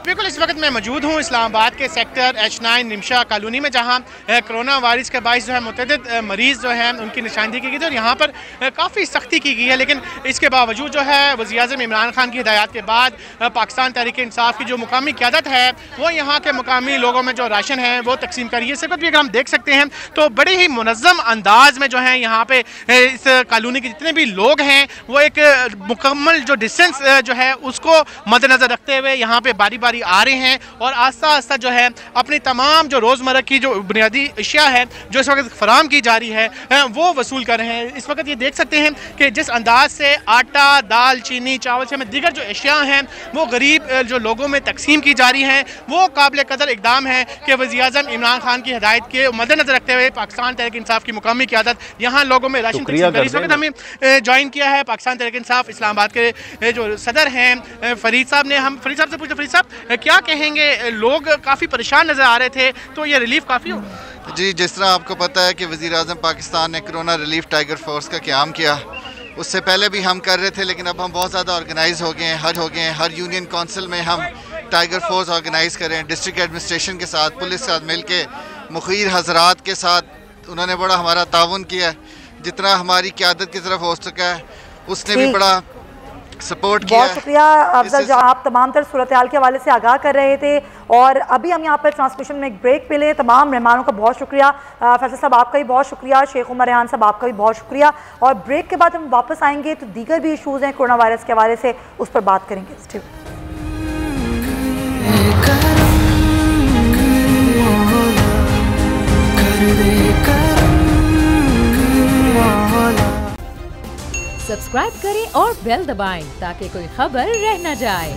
बिल्कुल, इस वक्त मैं मौजूद हूँ इस्लामाबाद के सेक्टर H9 निमशा कॉलोनी में, जहाँ कोरोना वायरस के बाइस जो है मुतअद्दिद मरीज़ जो हैं उनकी निशानदेही की गई थी और यहाँ पर काफ़ी सख्ती की गई है। लेकिन इसके बावजूद जो है वज़ीर-ए-आज़म इमरान खान की हिदायत के बाद पाकिस्तान तहरीक इंसाफ की जो मुकामी क़यादत है वो यहाँ के मुकामी लोगों में जो राशन है वो तकसीम करी है। इस वक्त भी अगर हम देख सकते हैं तो बड़े ही मुनज़्ज़म अंदाज में जो है यहाँ पे इस कॉलोनी के जितने भी लोग हैं वो एक मुकम्मल जो डिस्टेंस जो है उसको मद्देनज़र रखते हुए यहाँ पे बारी बारी आ रहे हैं और आस्ता आस्ता जो है अपनी तमाम जो रोज़मर्रा की जो बुनियादी अशिया है जो इस वक्त फराम की जा रही है वो वसूल कर रहे हैं। इस वक्त ये देख सकते हैं कि जिस अंदाज से आटा, दाल, चीनी, चावल से हमें दीगर जो अशिया हैं वो गरीब जो लोगों में तकसीम की जा रही हैं, वो काबिल कदर इकदाम है कि वज़ीर-ए-आज़म इमरान खान की हिदायत के मद्देनज़र रखते हुए पाकिस्तान तहरीक इंसाफ की मुकामी क़यादत यहाँ लोगों में राशन तकसीम कर। इस वक्त हमें ज्वाइन किया है पाकिस्तान तहरीक इंसाफ इस्लामाबाद के जो सदर हैं फरीद साहब ने। हम फरीद साहब से पूछते, फरीद साहब क्या कहेंगे, लोग काफ़ी परेशान नज़र आ रहे थे तो ये रिलीफ काफ़ी हो? जी, जिस तरह आपको पता है कि वज़ीर-ए-आज़म पाकिस्तान ने कोरोना रिलीफ टाइगर फोर्स का क़याम किया, उससे पहले भी हम कर रहे थे, लेकिन अब हम बहुत ज़्यादा ऑर्गेनाइज हो गए हैं। हर यूनियन काउंसिल में हम टाइगर फोर्स ऑर्गेनाइज करें, डिस्ट्रिक्ट एडमिनिस्ट्रेशन के साथ, पुलिस के साथ मिल के, मुखीर हजरात के साथ उन्होंने बड़ा हमारा ताउन किया। जितना हमारी क़यादत की तरफ हो सका है उसने भी बड़ा सपोर्ट किया। बहुत शुक्रिया अफजल, जो आप तमाम तर सूरत हाल के हवाले से आगाह कर रहे थे। और अभी हम यहाँ पर ट्रांसमिशन में एक ब्रेक पे ले। तमाम मेहमानों का बहुत शुक्रिया। फैसल साहब आपका भी बहुत शुक्रिया, शेख उमर रेहान साहब आपका भी बहुत शुक्रिया। और ब्रेक के बाद हम वापस आएंगे तो दीगर भी इशूज़ हैं कोरोना वायरस के हवाले से, उस पर बात करेंगे। सब्सक्राइब करें और बेल दबाएं ताकि कोई खबर रह न जाए।